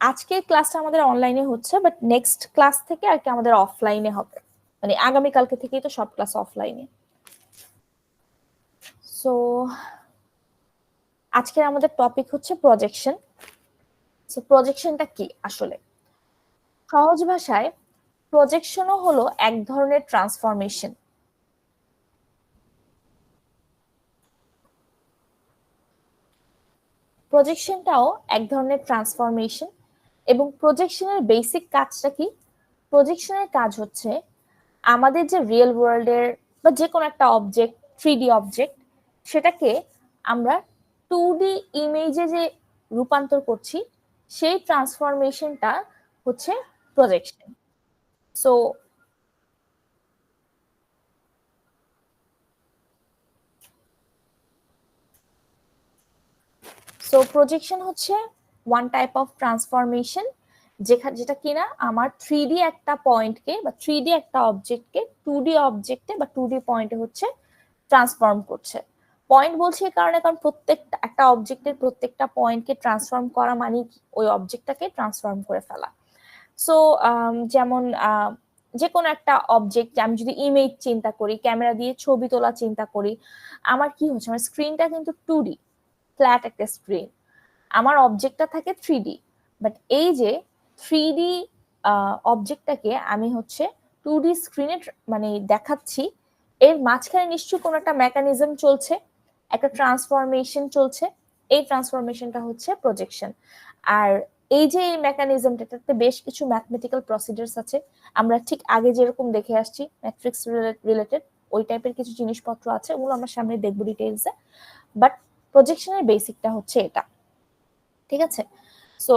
আজকের ক্লাসটা আমাদের অনলাইনে হচ্ছে, বাট নেক্সট ক্লাস থেকে আর কি আমাদের অফলাইনে হবে, মানে আগামীকালকে থেকেই তো সব ক্লাস অফলাইনে। সো আজকের আমাদের টপিক হচ্ছে প্রজেকশন। সো প্রজেকশনটা কি আসলে? সহজ ভাষায় প্রজেকশনও হলো এক ধরনের ট্রান্সফরমেশন। প্রজেকশনটাও এক ধরনের ট্রান্সফরমেশন, এবং প্রজেকশনের বেসিক কাজটা কি? প্রজেকশনের কাজ হচ্ছে আমাদের যে রিয়েল ওয়ার্ল্ডের বা যে কোনো একটা অবজেক্ট, 3D অবজেক্ট, সেটাকে আমরা 2D ইমেজে যে রূপান্তর করছি, সেই ট্রান্সফরমেশনটা হচ্ছে প্রজেকশন। সো প্রজেকশন হচ্ছে ওয়ান টাইপ অফ ট্রান্সফরমেশন, যেটা কিনা আমার 3D একটা পয়েন্টকে বা 3D একটা অবজেক্টকে 2D অবজেক্টে বা 2D পয়েন্টে হচ্ছে ট্রান্সফর্ম করছে। পয়েন্ট বলছি এই কারণে, কারণ প্রত্যেকটা একটা অবজেক্টের প্রত্যেকটা পয়েন্টকে ট্রান্সফর্ম করা মানে ওই অবজেক্টটাকে ট্রান্সফর্ম করে ফেলা। সো যেমন যে কোনো একটা অবজেক্ট, আমি যদি ইমেজ চিন্তা করি, ক্যামেরা দিয়ে ছবি তোলা চিন্তা করি, আমার কি হচ্ছে, আমার স্ক্রিনটা কিন্তু 2D ফ্ল্যাট একটা স্ক্রিন, আমার অবজেক্টটা থাকে 3D, বাট এই যে 3D অবজেক্টটাকে আমি হচ্ছে 2D স্ক্রিনে মানে দেখাচ্ছি, এর মাঝখানে নিশ্চয়ই কোনো একটা মেকানিজম চলছে, একটা ট্রান্সফরমেশন চলছে। এই ট্রান্সফরমেশনটা হচ্ছে প্রজেকশন। আর এই যে এই মেকানিজমটাতে বেশ কিছু ম্যাথমেটিক্যাল প্রসিডিউরস আছে, আমরা ঠিক আগে যেরকম দেখে আসছি ম্যাট্রিক্স রিলেটেড, ওই টাইপের কিছু জিনিসপত্র আছে, ওগুলো আমরা সামনে দেখবো ডিটেইলসে। বাট প্রজেকশনের বেসিকটা হচ্ছে এটা, ঠিক আছে? সো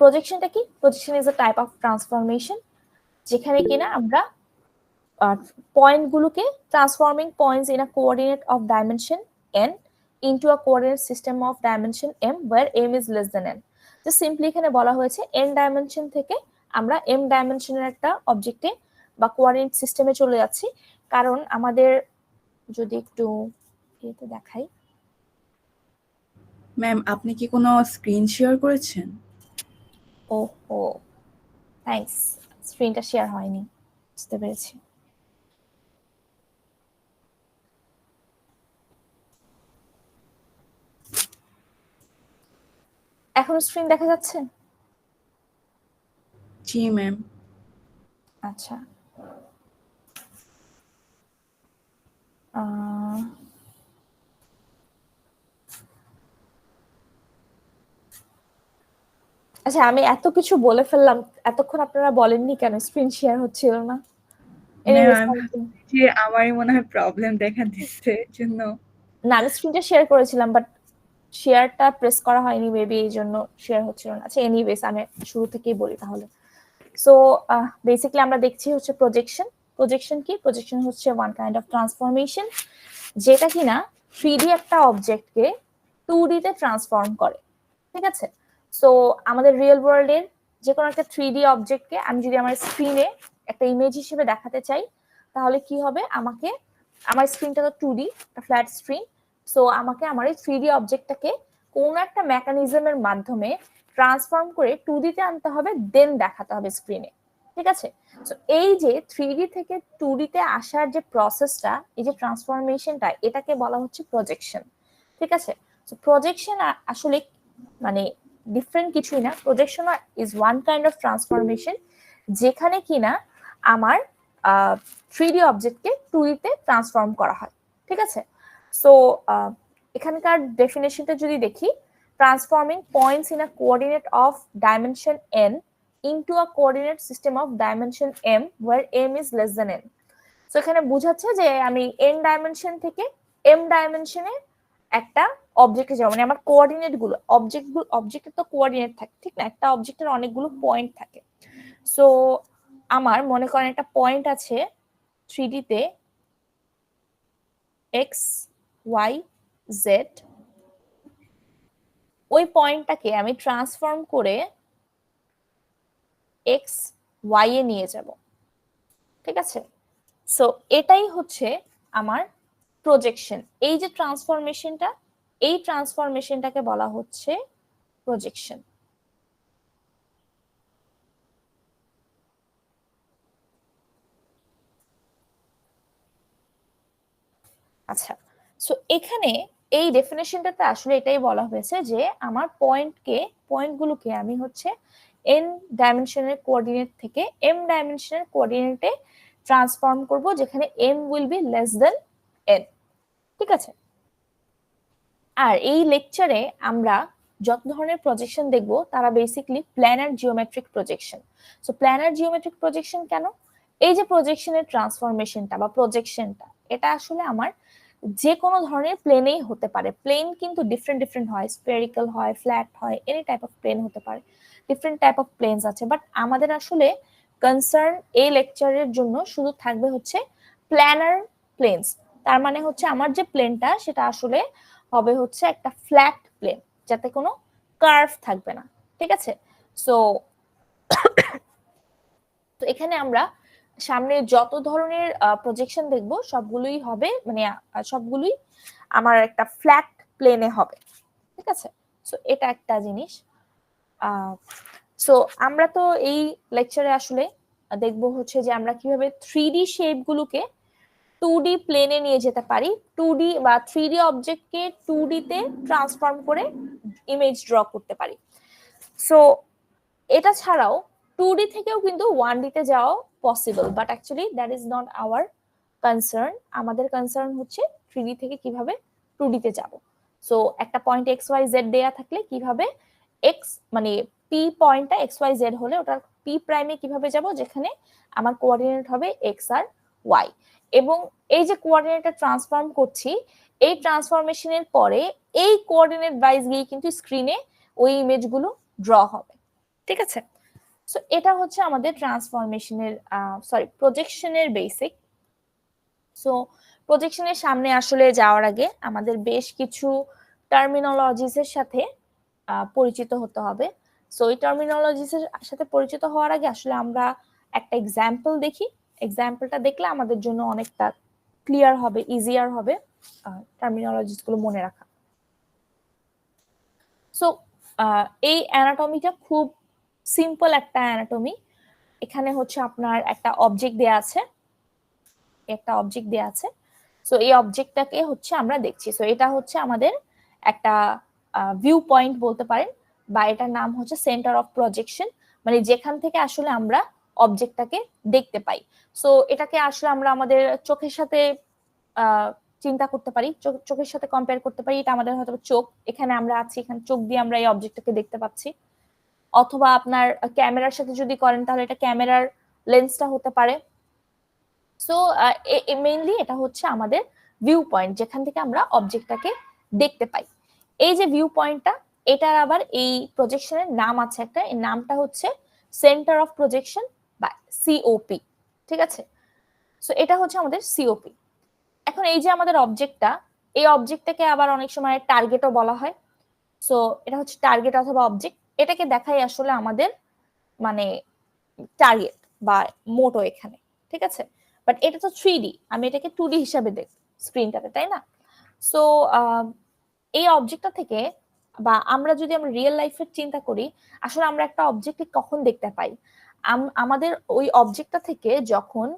প্রজেকশনটা কি? Projection is a type of transformation, যেখানে কিনা আমরা পয়েন্টগুলোকে transforming points in a coordinate of dimension n into a coordinate system of dimension m where m is less than n। তো সিম্পলি এখানে বলা হয়েছে n ডাইমেনশন থেকে আমরা m ডাইমেনশনের একটা অবজেক্টে বা কোঅর্ডিনেট সিস্টেমে চলে যাচ্ছি, কারণ আমাদের যদি একটু এতে দেখাই। ম্যাম, আপনি কি কোনো স্ক্রিন শেয়ার করেছেন? ওহো, থ্যাঙ্কস, স্ক্রিনটা শেয়ার হয়নি, বুঝতে পেরেছি। এখন স্ক্রিন দেখা যাচ্ছে? জি ম্যাম। আচ্ছা, আচ্ছা, আমি এত কিছু বলে ফেললাম, এতক্ষণ আপনারা বলেননি কেন স্ক্রিন শেয়ার হচ্ছিল না? ম্যাম, এনিওয়েজ, আমি ভাবছি যে আমারই মনে হয় প্রবলেম দেখা দিচ্ছে জন্য। না, আমি স্ক্রিনটা শেয়ার করেছিলাম, বাট শেয়ারটা প্রেস করা হয়নি, মেবি এই জন্য শেয়ার হচ্ছিল না। আচ্ছা, এনিওয়েজ আমি শুরু থেকেই বলি তাহলে। সো বেসিক্যালি আমরা দেখছি হচ্ছে প্রজেকশন। প্রজেকশন কি? প্রজেকশন হচ্ছে ওয়ান কাইন্ড অফ ট্রান্সফরমেশন, যেটা কিনা 3D একটা অবজেক্টকে 2D তে ট্রান্সফর্ম করে, ঠিক আছে? সো আমাদের রিয়েল ওয়ার্ল্ডের যে কোনো একটা 3D অবজেক্টকে আমি যদি আমার স্ক্রিনে একটা ইমেজ হিসেবে দেখাতে চাই, তাহলে কি হবে? আমাকে, আমার স্ক্রিনটা তো 2D, একটা ফ্ল্যাট স্ক্রিন, সো আমাকে আমার এই 3D অবজেক্টটাকে কোনো একটা মেকানিজমের মাধ্যমে ট্রান্সফর্ম করে 2D তে আনতে হবে, দেন দেখাতে হবে স্ক্রিনে, ঠিক আছে? সো এই যে 3D থেকে 2D তে আসার যে প্রসেসটা, এই যে ট্রান্সফরমেশনটা, এটাকে বলা হচ্ছে প্রজেকশন, ঠিক আছে? সো প্রজেকশন আসলে মানে ডিফারেন্ট কিছুই না। Projection is one kind of transformation, যেখানে কিনা আমার 3D অবজেক্টকে 2D তে ট্রান্সফর্ম করা হয়, ঠিক আছে? সো এখানকার ডেফিনেশনটা যদি দেখি, transforming points in a coordinate of dimension n into a coordinate system of dimension m where m is less than n। So এখানে বোঝাচ্ছে যে আমি n ডাইমেনশন থেকে m ডাইমেনশনে একটা অবজেক্টে যাবো, মানে আমার কোঅর্ডিনেট গুলো, অবজেক্টের তো কোঅর্ডিনেট থাকে, ঠিক না? একটা অবজেক্টের অনেকগুলো পয়েন্ট থাকে। সো আমার মনে করেন একটা পয়েন্ট আছে 3D তে এক্স ওয়াই জেড, ওই পয়েন্টটাকে আমি ট্রান্সফর্ম করে এক্স ওয়াই এ নিয়ে যাব, ঠিক আছে? সো এটাই হচ্ছে আমার প্রজেকশন। এই যে ট্রান্সফরমেশনটা, এই ট্রান্সফরমেশনটাকে বলা হচ্ছে প্রজেকশন। আচ্ছা, সো এখানে এই ডেফিনেশনটাতে আসলে এটাই বলা হয়েছে যে আমার পয়েন্টগুলোকে আমি হচ্ছে n ডাইমেনশনের কোঅর্ডিনেট থেকে m ডাইমেনশনের কোঅর্ডিনেটে ট্রান্সফর্ম করব, যেখানে m will be less than n। ঠিক আছে, আর এই লেকচারে আমরা যত ধরনের প্রজেকশন দেখব তারা basically planar geometric projection. So planar geometric projection কেন? এই যে প্রজেকশনের ট্রান্সফরমেশনটা বা প্রজেকশনটা, এটা আসলে আমার যে কোনো ধরনের প্লেনেই হতে পারে। প্লেন কিন্তু ডিফারেন্ট ডিফারেন্ট হয়, স্ফেরিক্যাল হয়, ফ্ল্যাট হয়, এনি টাইপ অফ প্লেন হতে পারে, ডিফারেন্ট টাইপ অফ প্লেনস আছে। বাট আমাদের আসলে কনসার্ন এই লেকচারের জন্য শুধু থাকবে হচ্ছে প্ল্যানার প্লেনস। তার মানে হচ্ছে আমার যে প্লেনটা সেটা আসলে হবে হচ্ছে একটা ফ্ল্যাট প্লেন, যাতে কোনো কার্ভ থাকবে না। ঠিক আছে, সো তো এখানে আমরা সামনে যত ধরনের প্রজেকশন দেখব সবগুলোই হবে মানে সবগুলোই আমার একটা ফ্ল্যাট প্লেনে হবে। ঠিক আছে, সো এটা একটা জিনিস। সো আমরা তো এই লেকচারে আসলে দেখবো হচ্ছে যে আমরা কিভাবে 3D শেপ গুলোকে 2D প্লেনে নিয়ে যেতে পারি, 2D বা 3D অবজেক্টকে 2D তে ট্রান্সফর্ম করে ইমেজ ড্র করতে পারি। সো এটা ছাড়াও 2D থেকেও কিন্তু 1D তে যাওয়া possible, but actually that is not our concern. আমাদের কনসার্ন হচ্ছে 3D থেকে কিভাবে 2D তে যাব। সো একটা পয়েন্ট এক্স ওয়াই জেড দেয়া থাকলে কিভাবে এক্স মানে পি পয়েন্টটা এক্স ওয়াই জেড হলে ওটার পি প্রাইমে কিভাবে যাব, যেখানে আমার কোঅর্ডিনেট হবে এক্স আর ওয়াই, এবং এই যে কোঅর্ডিনেটটা ট্রান্সফর্ম করছি, এই ট্রান্সফরমেশনের পরে এই কোঅর্ডিনেট ওয়াইজ গিয়ে কিন্তু স্ক্রিনে ওই ইমেজগুলো ড্র হবে। ঠিক আছে, সো এটা হচ্ছে আমাদের ট্রান্সফরমেশনের প্রজেকশনের বেসিক। সো প্রজেকশনের সামনে আসলে যাওয়ার আগে আমাদের বেশ কিছু টার্মিনোলজিস এর সাথে পরিচিত হতে হবে। সো এই টার্মিনোলজিস এর সাথে পরিচিত হওয়ার আগে আসলে আমরা একটা এক্সাম্পল দেখি। এক্সাম্পলটা দেখলে আমাদের জন্য অনেকটা ক্লিয়ার হবে, ইজিয়ার হবে টার্মিনোলজিস গুলো মনে রাখা। সো এই অ্যানাটমিটা খুব সিম্পল একটা অ্যানাটমি। এখানে হচ্ছে আপনার একটা অবজেক্ট দেয়া আছে, সো এই অবজেক্টটাকে হচ্ছে আমরা দেখছি। সো এটা হচ্ছে আমাদের একটা ভিউ পয়েন্ট বলতে পারেন, বা এটার নাম হচ্ছে সেন্টার অফ প্রজেকশন, মানে যেখান থেকে আসলে আমরা অবজেক্টটাকে দেখতে পাই। সো এটাকে আসলে আমরা আমাদের চোখের সাথে চিন্তা করতে পারি, চোখের সাথে কম্পেয়ার করতে পারি। এটা আমাদের হয়তো চোখ, এখানে আমরা আছি, এখানে চোখ দিয়ে আমরা এই অবজেক্টটাকে দেখতে পাচ্ছি। অথবা আপনার ক্যামেরার সাথে যদি করেন তাহলে এটা ক্যামেরার লেন্সটা হতে পারে। সো মেইনলি এটা হচ্ছে আমাদের ভিউ পয়েন্ট, যেখান থেকে আমরা অবজেক্টটাকে দেখতে পাই। এই যে ভিউ পয়েন্টটা, এটার আবার এই প্রজেকশনের নাম আছে একটা, এর নামটা হচ্ছে সেন্টার অফ প্রজেকশন বা সিওপি। ঠিক আছে, সো এটা হচ্ছে আমাদের সিওপি। এখন এই যে আমাদের অবজেক্টটা, এই অবজেক্টটাকে আবার অনেক সময় টার্গেটও বলা হয়। সো এটা হচ্ছে টার্গেট অথবা অবজেক্ট, এটাকে দেখাই আসলে আমাদের মানে টার্গেট বা মোটো এখানে। ঠিক আছে, বাট এটা তো 3D, আমি এটাকে 2D হিসাবে দেখ স্ক্রিনটাতে, তাই না? সো এই অবজেক্টটা থেকে বা আমরা যদি আমরা রিয়েল লাইফের চিন্তা করি, আসলে আমরা একটা অবজেক্টকে কখন দেখতে পাই? আমাদের ওই অবজেক্টটা থেকে যখন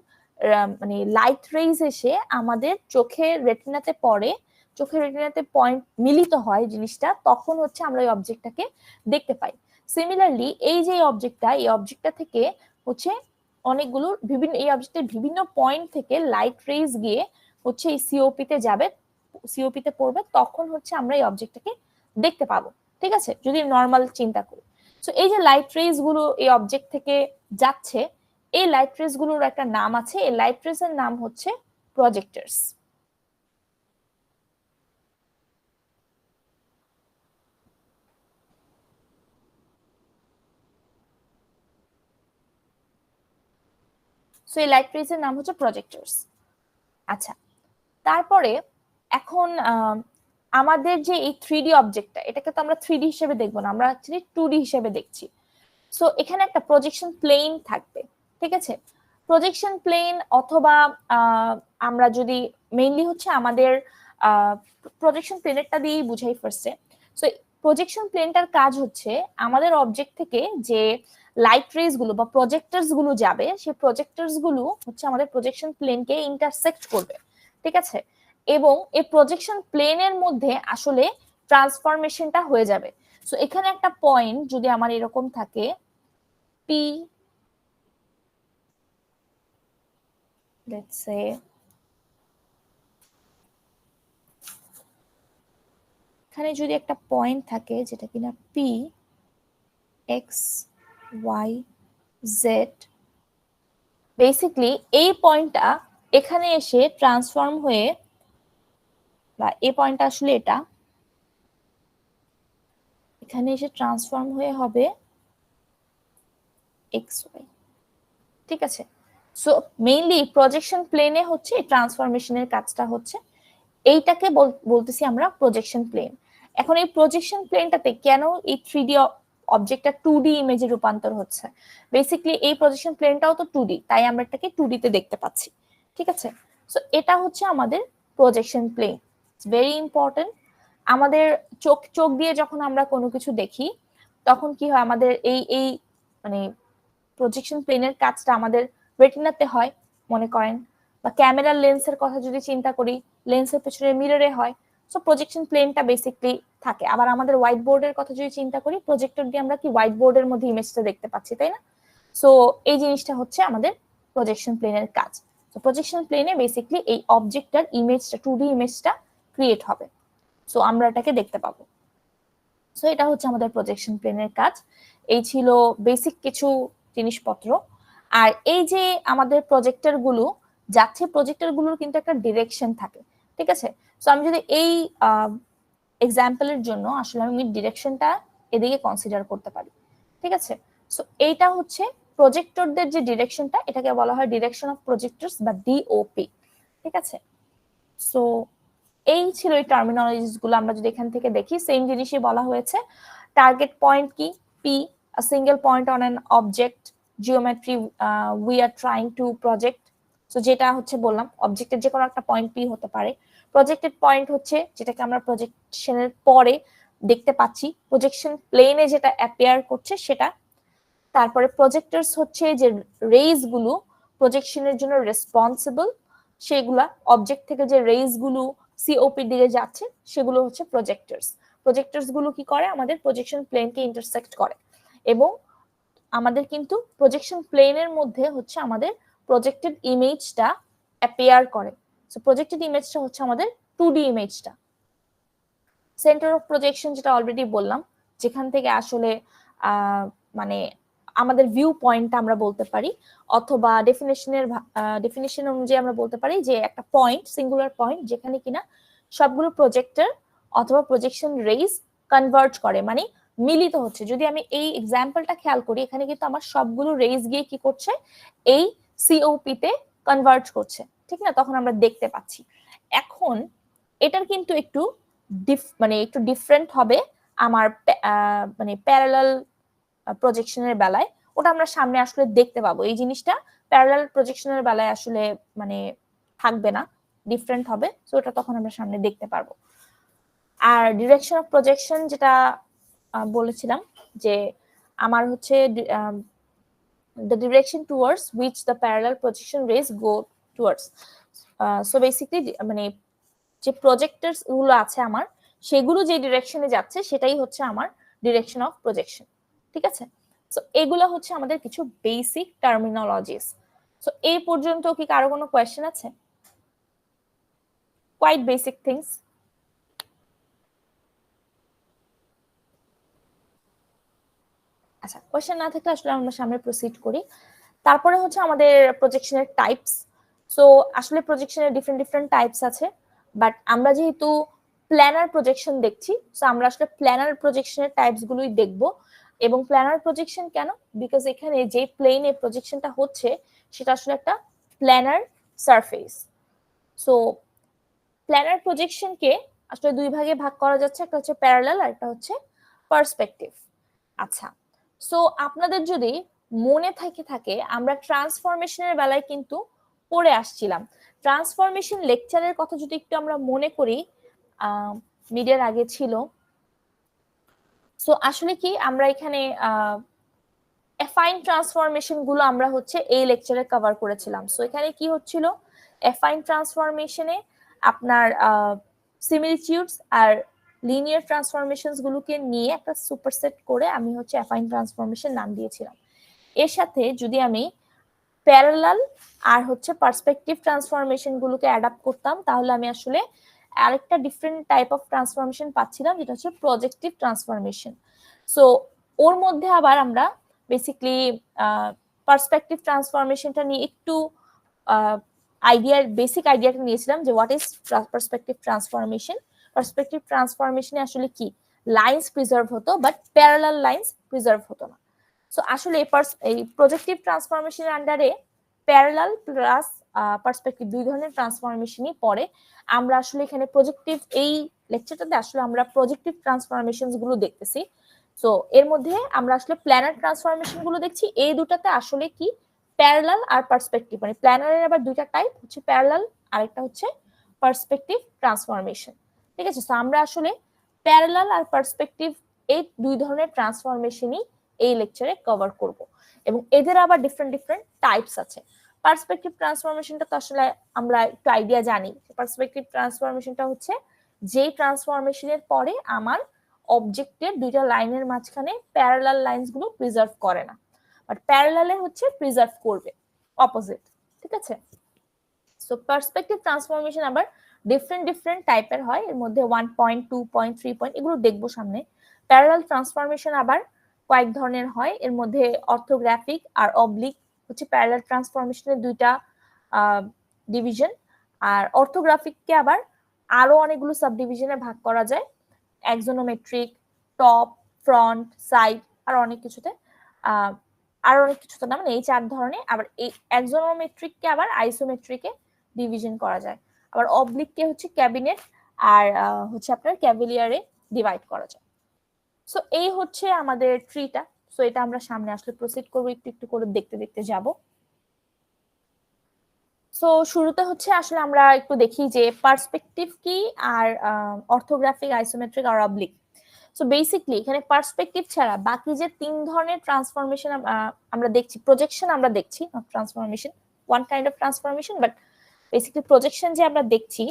মানে লাইট রেইজ এসে আমাদের চোখের রেটিনাতে পড়ে, চোখের রেটিনাতে পয়েন্ট মিলিত হয় জিনিসটা, তখন হচ্ছে আমরা ওই অবজেক্টটাকে দেখতে পাই। সিমিলারলি এই যে অবজেক্টটা, এই অবজেক্টটা থেকে হচ্ছে অনেকগুলো বিভিন্ন এই অবজেক্টের বিভিন্ন পয়েন্ট থেকে লাইট রেইজ গিয়ে হচ্ছে এই সিওপি তে যাবে, সিওপি তে পড়বে, তখন হচ্ছে আমরা এই অবজেক্টটাকে দেখতে পাবো। ঠিক আছে, যদি নর্মাল চিন্তা করি। সো এই যে লাইট রেইজ গুলো এই অবজেক্ট থেকে যাচ্ছে, এই লাইট রেইজ গুলোর একটা নাম আছে, এই লাইট রেইজ এর নাম হচ্ছে প্রজেক্টরস। সো এই লাইট রেইজ এর নাম হচ্ছে প্রজেক্টরস। আচ্ছা, তারপরে এখন আমাদের যে এই 3D অবজেক্টটা, এটাকে তো আমরা 3D হিসেবে দেখবো না, আমরা অ্যাকচুয়ালি 2D হিসেবে দেখছি। সো এখানে একটা প্রজেকশন প্লেন থাকবে। ঠিক আছে, প্রজেকশন প্লেন অথবা আমরা যদি মেইনলি হচ্ছে আমাদের প্রজেকশন প্লেনেরটা দিয়েই বুঝাই ফার্স্টে। সো প্রজেকশন প্লেনটার কাজ হচ্ছে আমাদের অবজেক্ট থেকে যে লাইট রেজ গুলো বা প্রজেক্টরস গুলো যাবে, সেই প্রজেক্টরস গুলো হচ্ছে আমাদের প্রজেকশন প্লেনকে ইন্টারসেক্ট করবে, ঠিক আছে? এবং এই প্রজেকশন প্লেনের মধ্যে আসলে ট্রান্সফরমেশনটা হয়ে যাবে। সো এখানে একটা পয়েন্ট যদি আমার এরকম থাকে পি, লেটস সে এখানে যদি একটা পয়েন্ট থাকে যেটা কিনা P X Y Z, basically এই পয়েন্টটা এখানে এসে ট্রান্সফর্ম হয়ে, বা এই পয়েন্টটা আসলে এটা এখানে এসে ট্রান্সফর্ম হয়ে হবে এক্স ওয়াই, ঠিক আছে? সো মেইনলি প্রজেকশন প্লেনে হচ্ছে ট্রান্সফরমেশনের কাজটা হচ্ছে, এইটাকে বলতেছি আমরা প্রজেকশন প্লেন। এখন এই প্রজেকশন প্লেনটাতে কেন এই 3D অবজেক্টটা 2D ইমেজে রূপান্তর হচ্ছে? বেসিক্যালি এই প্রজেকশন প্লেনটাও তো 2D, তাই আমরা এটাকে 2D তে দেখতে পাচ্ছি, ঠিক আছে? সো এটা হচ্ছে আমাদের projection plane, it's very important. আমাদের চোখ দিয়ে যখন আমরা কোনো কিছু দেখি তখন কি হয়, আমাদের এই এই মানে প্রজেকশন প্লেনের কাজটা আমাদের রেটিনাতে হয় মনে করেন, বা ক্যামেরার লেন্সের কথা যদি চিন্তা করি লেন্সের পেছনে মিররে হয়। সো প্রজেকশন প্লেনটা বেসিকলি থাকে। আবার আমাদের হোয়াইট বোর্ডের কথা যদি চিন্তা করি, প্রজেক্টর দিয়ে আমরা কি হোয়াইট বোর্ডের মধ্যে ইমেজটা দেখতে পাচ্ছি, তাই না? সো এই জিনিসটা হচ্ছে আমাদের প্রজেকশন প্লেনের কাজ। তো প্রজেকশন প্লেনে বেসিকলি এই অবজেক্টটার ইমেজটা 2D ইমেজটা ক্রিয়েট হবে, সো আমরা এটাকে দেখতে পাবো। সো এটা হচ্ছে আমাদের প্রজেকশন প্লেনের কাজ। এই ছিল বেসিক কিছু জিনিসপত্র। আর এই যে আমাদের প্রজেক্টর গুলো যাচ্ছে, প্রজেক্টর গুলোর কিন্তু একটা ডিরেকশন থাকে, ঠিক আছে? সো আমি যদি এই এক্সাম্পলের জন্য আসলে আমি ডিরেকশনটা এদিকে কনসিডার করতে পারি, ঠিক আছে? সো এইটা হচ্ছে প্রজেক্টরদের যে ডিরেকশনটা, এটাকে বলা হয় ডিরেকশন অফ প্রজেক্টরস বা ডিওপি, ঠিক আছে? সো এই ছিল এই টার্মিনোলজিস গুলো। আমরা যদি এখান থেকে দেখি সেম জিনিসই বলা হয়েছে। টার্গেট পয়েন্ট কি? P, a single point on an object geometry we are trying to project. So যেটা হচ্ছে বললাম অবজেক্টের যে কোনো একটা পয়েন্ট পি হতে পারে। প্রজেক্টেড পয়েন্ট হচ্ছে যেটাকে আমরা প্রজেকশনের পরে দেখতে পাচ্ছি, প্রজেকশন প্লেনে যেটা অ্যাপিয়ার করছে সেটা। তারপরে প্রজেক্টরস হচ্ছে যে রেজ গুলো প্রজেকশনের জন্য রেসপন্সিবল, সেগুলা অবজেক্ট থেকে যে রেজ গুলো সিওপি দিকে যাচ্ছে সেগুলো হচ্ছে প্রজেক্টরস। প্রজেক্টরস গুলো কি করে? আমাদের প্রজেকশন প্লেনকে ইন্টারসেক্ট করে, এবং আমাদের কিন্তু প্রজেকশন প্লেনের মধ্যে হচ্ছে আমাদের প্রজেক্টেড ইমেজটা অ্যাপিয়ার করে। সো প্রজেক্টেড ইমেজটা হচ্ছে আমাদের 2D ইমেজটা। সেন্টার অফ প্রজেকশন যেটা অলরেডি বললাম, যেখান থেকে আসলে মানে আমাদের ভিউ পয়েন্টটা আমরা বলতে পারি, অথবা ডেফিনেশন অনুযায়ী আমরা বলতে পারি যে একটা পয়েন্ট, সিঙ্গুলার পয়েন্ট, যেখানে কিনা সবগুলো প্রজেক্টর অথবা প্রজেকশন রেজ কনভার্ট করে, মানে মিলিত হচ্ছে। যদি আমি এই এক্সাম্পলটা খেয়াল করি, এখানে কিন্তু আমার সবগুলো রেজ গিয়ে কি করছে, এই সিওপি তে কনভার্ট করছে, ঠিক না? তখন আমরা দেখতে পাচ্ছি। এখন এটার কিন্তু একটু একটু ডিফারেন্ট হবে আমার মানে প্যারালাল প্রজেকশনের বেলায়। ওটা আমরা সামনে আসলে দেখতে পাবো। এই জিনিসটা প্যারালাল প্রজেকশনের বেলায় আসলে মানে থাকবে না, ডিফারেন্ট হবে। সো ওটা তখন আমরা সামনে দেখতে পারবো। আর ডিরেকশন অফ প্রজেকশন যেটা বলেছিলাম যে আমার হচ্ছে the direction towards which the parallel projection rays go towards. So basically মানে যে প্রজেক্টরস গুলো আছে আমার, সেগুলো যে ডিরেকশনে যাচ্ছে সেটাই হচ্ছে আমার ডিরেকশন অফ প্রজেকশন, ঠিক আছে? সো এগুলো হচ্ছে আমাদের কিছু বেসিক টার্মিনোলজিস। সো এই পর্যন্ত কি কারো কোনো কোয়েশ্চেন আছে? Quite basic things. আচ্ছা, কোয়েশ্চেন না থাকলে আসলে আমরা সামনে প্রসিড করি। তারপরে হচ্ছে আমাদের প্রজেকশনের টাইপস। সো আসলে প্রজেকশনের ডিফারেন্ট টাইপস আছে, বাট আমরা যেহেতু প্ল্যানার প্রজেকশন দেখছি, সো আমরা আসলে প্ল্যানার প্রজেকশনের টাইপস গুলোই দেখব। এবং প্ল্যানার প্রজেকশন কেন? বিকজ এখানে যে প্লেনে প্রজেকশনটা হচ্ছে সেটা আসলে একটা প্ল্যানার সারফেস। সো প্ল্যানার প্রজেকশনকে আসলে দুই ভাগে ভাগ করা যাচ্ছে, একটা হচ্ছে প্যারালাল আর একটা হচ্ছে পার্সপেক্টিভ। আচ্ছা, সো আপনাদের যদি মনে থাকে আমরা ট্রান্সফরমেশনের বেলায় কিন্তু পড়ে আসছিলাম ট্রান্সফরমেশন লেকচারের কথা যদি একটু আমরা মনে করি, মিডের আগে ছিল। সো আসলে কি আমরা এখানে অ্যাফাইন ট্রান্সফরমেশন গুলো আমরা হচ্ছে এই লেকচারে কভার করেছিলাম। সো এখানে কি হচ্ছিল, অ্যাফাইন ট্রান্সফরমেশনে আপনার সিমিলিটিউডস আর লিনিয়ার ট্রান্সফরমেশনস গুলোকে নিয়ে একটা সুপারসেট করে আমি হচ্ছে অ্যাফাইন ট্রান্সফরমেশন নাম দিয়েছিলাম। এর সাথে যদি আমি প্যারালাল আর হচ্ছে পার্সপেক্টিভ ট্রান্সফরমেশন গুলোকে অ্যাডাপ্ট করতাম, তাহলে আমি আসলে আরেকটা ডিফারেন্ট টাইপ অফ ট্রান্সফরমেশন পাচ্ছিলাম, যেটা হচ্ছে প্রজেক্টিভ ট্রান্সফরমেশন। সো ওর মধ্যে আবার আমরা বেসিক্যালি পার্সপেক্টিভ ট্রান্সফরমেশনটা নিয়ে একটু বেসিক আইডিয়াটা নিয়েছিলাম যে what is perspective transformation. Perspective ট্রান্সফরমেশনে আসলে কি লাইন্স প্রিজার্ভ হতো, বাট প্যারালাল লাইন্স প্রিজার্ভ হতো না। সো আসলে এই প্রজেক্টিভ ট্রান্সফরমেশনের আন্ডারে প্যারালাল প্লাস পার্সপেক্টিভ দুই ধরনের ট্রান্সফরমেশনই পড়ে। আমরা আসলে এখানে প্রজেক্টিভ, এই লেকচারটাতে আসলে আমরা প্রজেক্টিভ ট্রান্সফরমেশন গুলো দেখতেছি। সো এর মধ্যে আমরা আসলে প্ল্যানার ট্রান্সফরমেশন গুলো দেখছি। এই দুটাতে আসলে কি প্যারালাল আর পার্সপেক্টিভ, মানে প্ল্যানারের আবার দুইটা টাইপ হচ্ছে, প্যারালাল আর একটা হচ্ছে পার্সপেক্টিভ ট্রান্সফরমেশন। ঠিক আছে, সো আমরা আসলে প্যারালাল আর পার্সপেক্টিভ এই দুই ধরনের ট্রান্সফরমেশনই এই লেকচারে কভার করব, এবং এদের আবার ডিফারেন্ট ডিফারেন্ট টাইপস আছে। পার্সপেক্টিভ ট্রান্সফরমেশনটা তো আসলে আমরা একটু আইডিয়া জানি। পার্সপেক্টিভ ট্রান্সফরমেশনটা হচ্ছে যে ট্রান্সফরমেশনের পরে আমার অবজেক্টের দুইটা লাইনের মাঝখানে প্যারালাল লাইনস গুলো প্রিজার্ভ করে না, বাট প্যারালালে হচ্ছে প্রিজার্ভ করবে, অপোজিট। ঠিক আছে, সো পার্সপেক্টিভ ট্রান্সফরমেশন আবার ডিফারেন্ট ডিফারেন্ট টাইপের হয়। এর মধ্যে 1 পয়েন্ট, 2 পয়েন্ট, 3 পয়েন্ট এগুলো দেখবো সামনে। প্যারালাল ট্রান্সফরমেশন আবার কয়েক ধরনের হয়। এর মধ্যে অর্থোগ্রাফিক আর অবলিক হচ্ছে প্যারালাল ট্রান্সফরমেশনের দুইটা ডিভিশন। আর অর্থোগ্রাফিককে আবার আরো অনেকগুলো সাব ডিভিশনে ভাগ করা যায়, এক্সোনোমেট্রিক, টপ, ফ্রন্ট, সাইড, আর অনেক কিছুতে না, মানে এই 4 ধরনের। আবার এই এক্সোনোমেট্রিককে আবার আইসোমেট্রিকে ডিভিশন করা যায়। আবার অবলিককে হচ্ছে ক্যাবিনেট আর হচ্ছে আপনার ক্যাভিলিয়ারে ডিভাইড করা যায়। সো এই হচ্ছে আমাদের ট্রিটা। সো এটা আমরা সামনে আসলে প্রসিড করবো, একটু একটু করে দেখতে দেখতে যাব। সো শুরুতে হচ্ছে আসলে আমরা একটু দেখি যে পার্সপেক্টিভ কি, আর অর্থোগ্রাফিক, আইসোমেট্রিক আর অবলিক। সো বেসিকলি এখানে পার্সপেক্টিভ ছাড়া বাকি যে 3 ধরনের ট্রান্সফরমেশন আমরা দেখছি, প্রজেকশন আমরা দেখছি, not transformation, one kind of transformation, but basically projection যে আমরা দেখছি,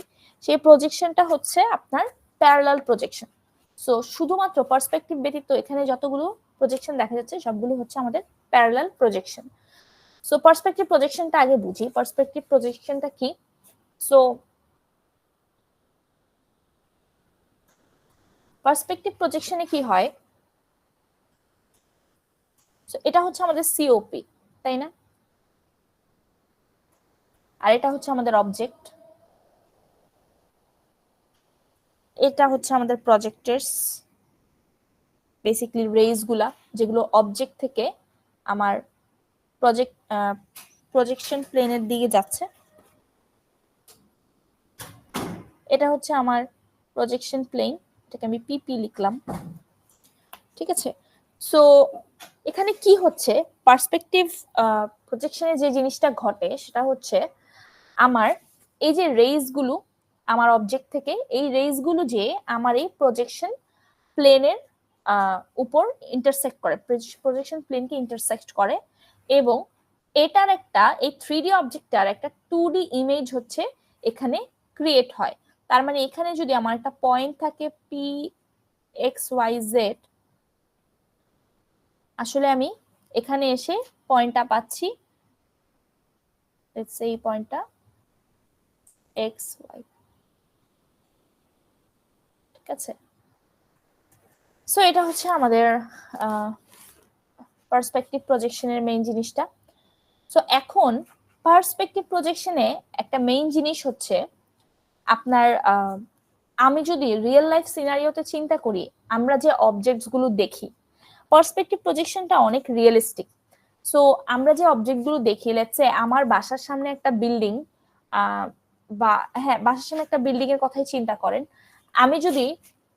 সেই প্রজেকশনটা হচ্ছে আপনার প্যারালাল প্রজেকশন। সো শুধুমাত্র পার্সপেক্টিভ ব্যতীত এখানে যতগুলো প্রজেকশন দেখা যাচ্ছে সবগুলো হচ্ছে আমাদের প্যারালাল প্রজেকশন। সো পার্সপেক্টিভ প্রজেকশনটা আগে বুঝি, পার্সপেক্টিভ প্রজেকশনটা কি। সো পার্সপেক্টিভ প্রজেকশনে কি হয়, এটা হচ্ছে আমাদের সিওপি, তাই না? আর এটা হচ্ছে আমাদের অবজেক্ট, এটা হচ্ছে আমাদের প্রজেক্টরস, বেসিক্যালি রেজ গুলা যেগুলো অবজেক্ট থেকে আমার প্রজেকশন প্লেনের দিকে যাচ্ছে। এটা হচ্ছে আমার প্রজেকশন প্লেন, এটাকে আমি পিপি লিখলাম। ঠিক আছে, সো এখানে কি হচ্ছে, পার্সপেক্টিভ প্রজেকশনে যে জিনিসটা ঘটে সেটা হচ্ছে আমার এই যে রেইজগুলো আমার অবজেক্ট থেকে, এই রেইজগুলো যে আমার এই প্রজেকশন প্লেনের উপর ইন্টারসেক্ট করে, প্রজেকশন প্লেনকে ইন্টারসেক্ট করে, এবং এটার একটা, এই 3D অবজেক্টটার একটা 2D ইমেজ হচ্ছে এখানে ক্রিয়েট হয়। তার মানে এখানে যদি আমার একটা পয়েন্ট থাকে পি এক্স ওয়াই জেড, আসলে আমি এখানে এসে পয়েন্টটা পাচ্ছি, লেটস সে এই পয়েন্টটা এক্স ওয়াই। ঠিক আছে, সো এটা হচ্ছে আমাদের পার্সপেক্টিভ প্রজেকশনের মেইন জিনিসটা। সো এখন পার্সপেক্টিভ প্রজেকশনে একটা মেইন জিনিস হচ্ছে আপনার, আমি যদি রিয়েল লাইফ সিনারিওতে চিন্তা করি, আমরা যে অবজেক্টস গুলো দেখি, পার্সপেক্টিভ প্রজেকশনটা অনেক রিয়েলিস্টিক। সো আমরা যে অবজেক্টগুলো দেখি, লেটস সে আমার বাসার সামনে একটা বিল্ডিং, বা হ্যাঁ বাসার সামনে একটা বিল্ডিং এর কথাই চিন্তা করেন, আমি যদি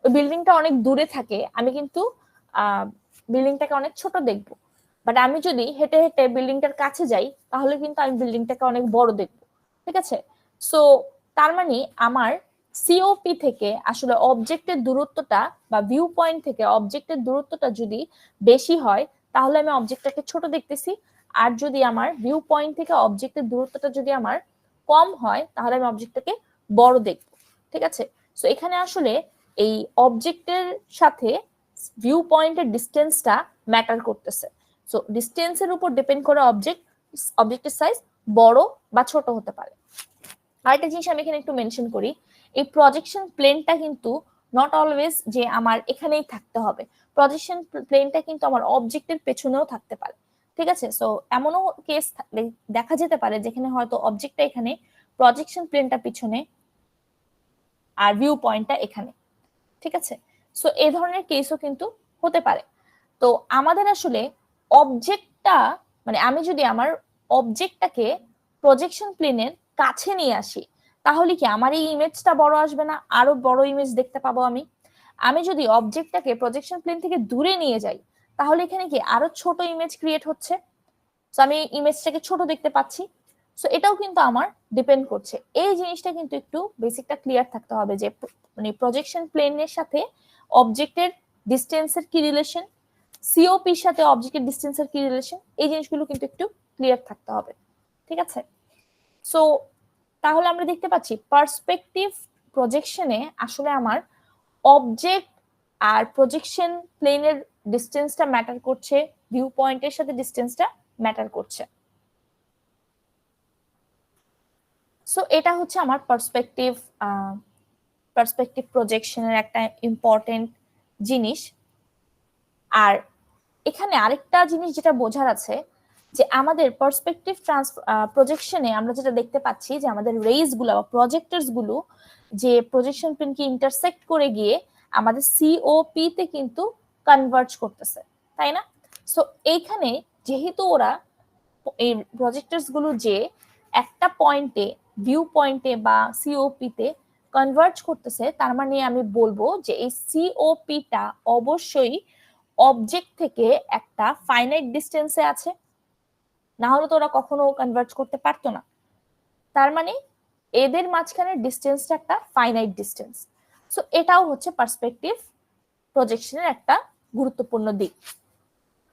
ওই বিল্ডিংটা অনেক দূরে থাকে, আমি কিন্তু বিল্ডিংটাকে অনেক ছোট দেখবো। বাট আমি যদি হেঁটে হেঁটে বিল্ডিংটার কাছে যাই, তাহলে কিন্তু আমি বিল্ডিংটাকে অনেক বড় দেখবো। ঠিক আছে, সো তার মানে আমার সিওপি থেকে আসলে অবজেক্টের দূরত্বটা বা ভিউ পয়েন্ট থেকে অবজেক্টের দূরত্বটা যদি বেশি হয় তাহলে আমি অবজেক্টটাকে ছোট দেখতেছি, আর যদি আমার ভিউ পয়েন্ট থেকে অবজেক্টের দূরত্বটা যদি আমার কম হয় তাহলে আমি অবজেক্টটাকে বড় দেখব। ঠিক আছে, সো এখানে আসলে এই অবজেক্টের সাথে ভিউ পয়েন্টের ডিস্টেন্সটা ম্যাটার করতেছে। সো ডিস্টেন্সের উপর ডিপেন্ড করে অবজেক্টের সাইজ বড় বা ছোট হতে পারে। আরেকটা জিনিস আমি এখানে একটু মেনশন করি, এই প্রজেকশন প্লেনটা কিন্তু নট অলওয়েজ যে আমার এখানেই থাকতে হবে, প্রজেকশন প্লেনটা কিন্তু আমার অবজেক্টের পেছনেও থাকতে পারে। ঠিক আছে, সো এমনও কেস দেখা যেতে পারে যেখানে হয়তো অবজেক্টটা এখানে, প্রজেকশন প্লেনটা পিছনে, আর ভিউ পয়েন্টটা এখানে। ঠিক আছে, সো এই ধরনের কেসও কিন্তু হতে পারে। তো আমাদের আসলে অবজেক্টটা, মানে আমি যদি আমার অবজেক্টটাকে প্রজেকশন প্লেনের কাছে নিয়ে আসি তাহলে কি আমার এই ইমেজটা বড় আসবে না, আরো বড় ইমেজ দেখতে পাবো আমি? আমি যদি অবজেক্টটাকে প্রজেকশন প্লেন থেকে দূরে নিয়ে যাই তাহলে এখানে কি আরো ছোট ইমেজ ক্রিয়েট হচ্ছে, সো আমি ইমেজটাকে ছোট দেখতে পাচ্ছি। সো এটাও কিন্তু আমার ডিপেন্ড করছে। এই জিনিসটা কিন্তু একটু বেসিকটা ক্লিয়ার থাকতে হবে যে মানে প্রজেকশন প্লেনের সাথে অবজেক্টের ডিস্টেন্সের কি রিলেশন, সিওপির সাথে অবজেক্টের ডিস্টেন্সের কি রিলেশন, এই জিনিসগুলো কিন্তু একটু ক্লিয়ার থাকতে হবে। ঠিক আছে, সো তাহলে আমরা দেখতে পাচ্ছি পার্সপেক্টিভ প্রজেকশনে আসলে আমার অবজেক্ট আর প্রজেকশন প্লেনের ডিস্টেন্সটা ম্যাটার করছে, ভিউ পয়েন্টের সাথে ডিস্টেন্সটা ম্যাটার করছে। সো এটা হচ্ছে আমার পার্সপেক্টিভ প্রজেকশনের একটা ইম্পর্টেন্ট জিনিস। আর এখানে আরেকটা জিনিস যেটা বোঝার আছে যে আমাদের পার্সপেক্টিভ প্রজেকশনে আমরা যেটা দেখতে পাচ্ছি যে আমাদের রেইজ গুলো বা প্রজেক্টরস গুলো যে প্রজেকশন প্লেনকে ইন্টারসেক্ট করে গিয়ে আমাদের সিওপি তে কিন্তু কনভার্জ করতেছে, তাই না? সো এইখানে যেহেতু ওরা এই প্রজেক্টরস গুলো যে একটা পয়েন্টে, ভিউ পয়েন্টে বা সিওপি তে কনভার্জ করতেছে, তার মানে আমি বলবো যে এই সিওপিটা অবশ্যই অবজেক্ট থেকে একটা ফাইনাইট ডিস্টেন্সে আছে, না হলে তো ওরা কখনো কনভার্জ করতে পারতো না। তার মানে এদের মাঝখানে ডিস্টেন্সটা একটা ফাইনাইট ডিস্টেন্স। সো এটাও হচ্ছে পার্সপেক্টিভ প্রজেকশনের একটা গুরুত্বপূর্ণ দিক।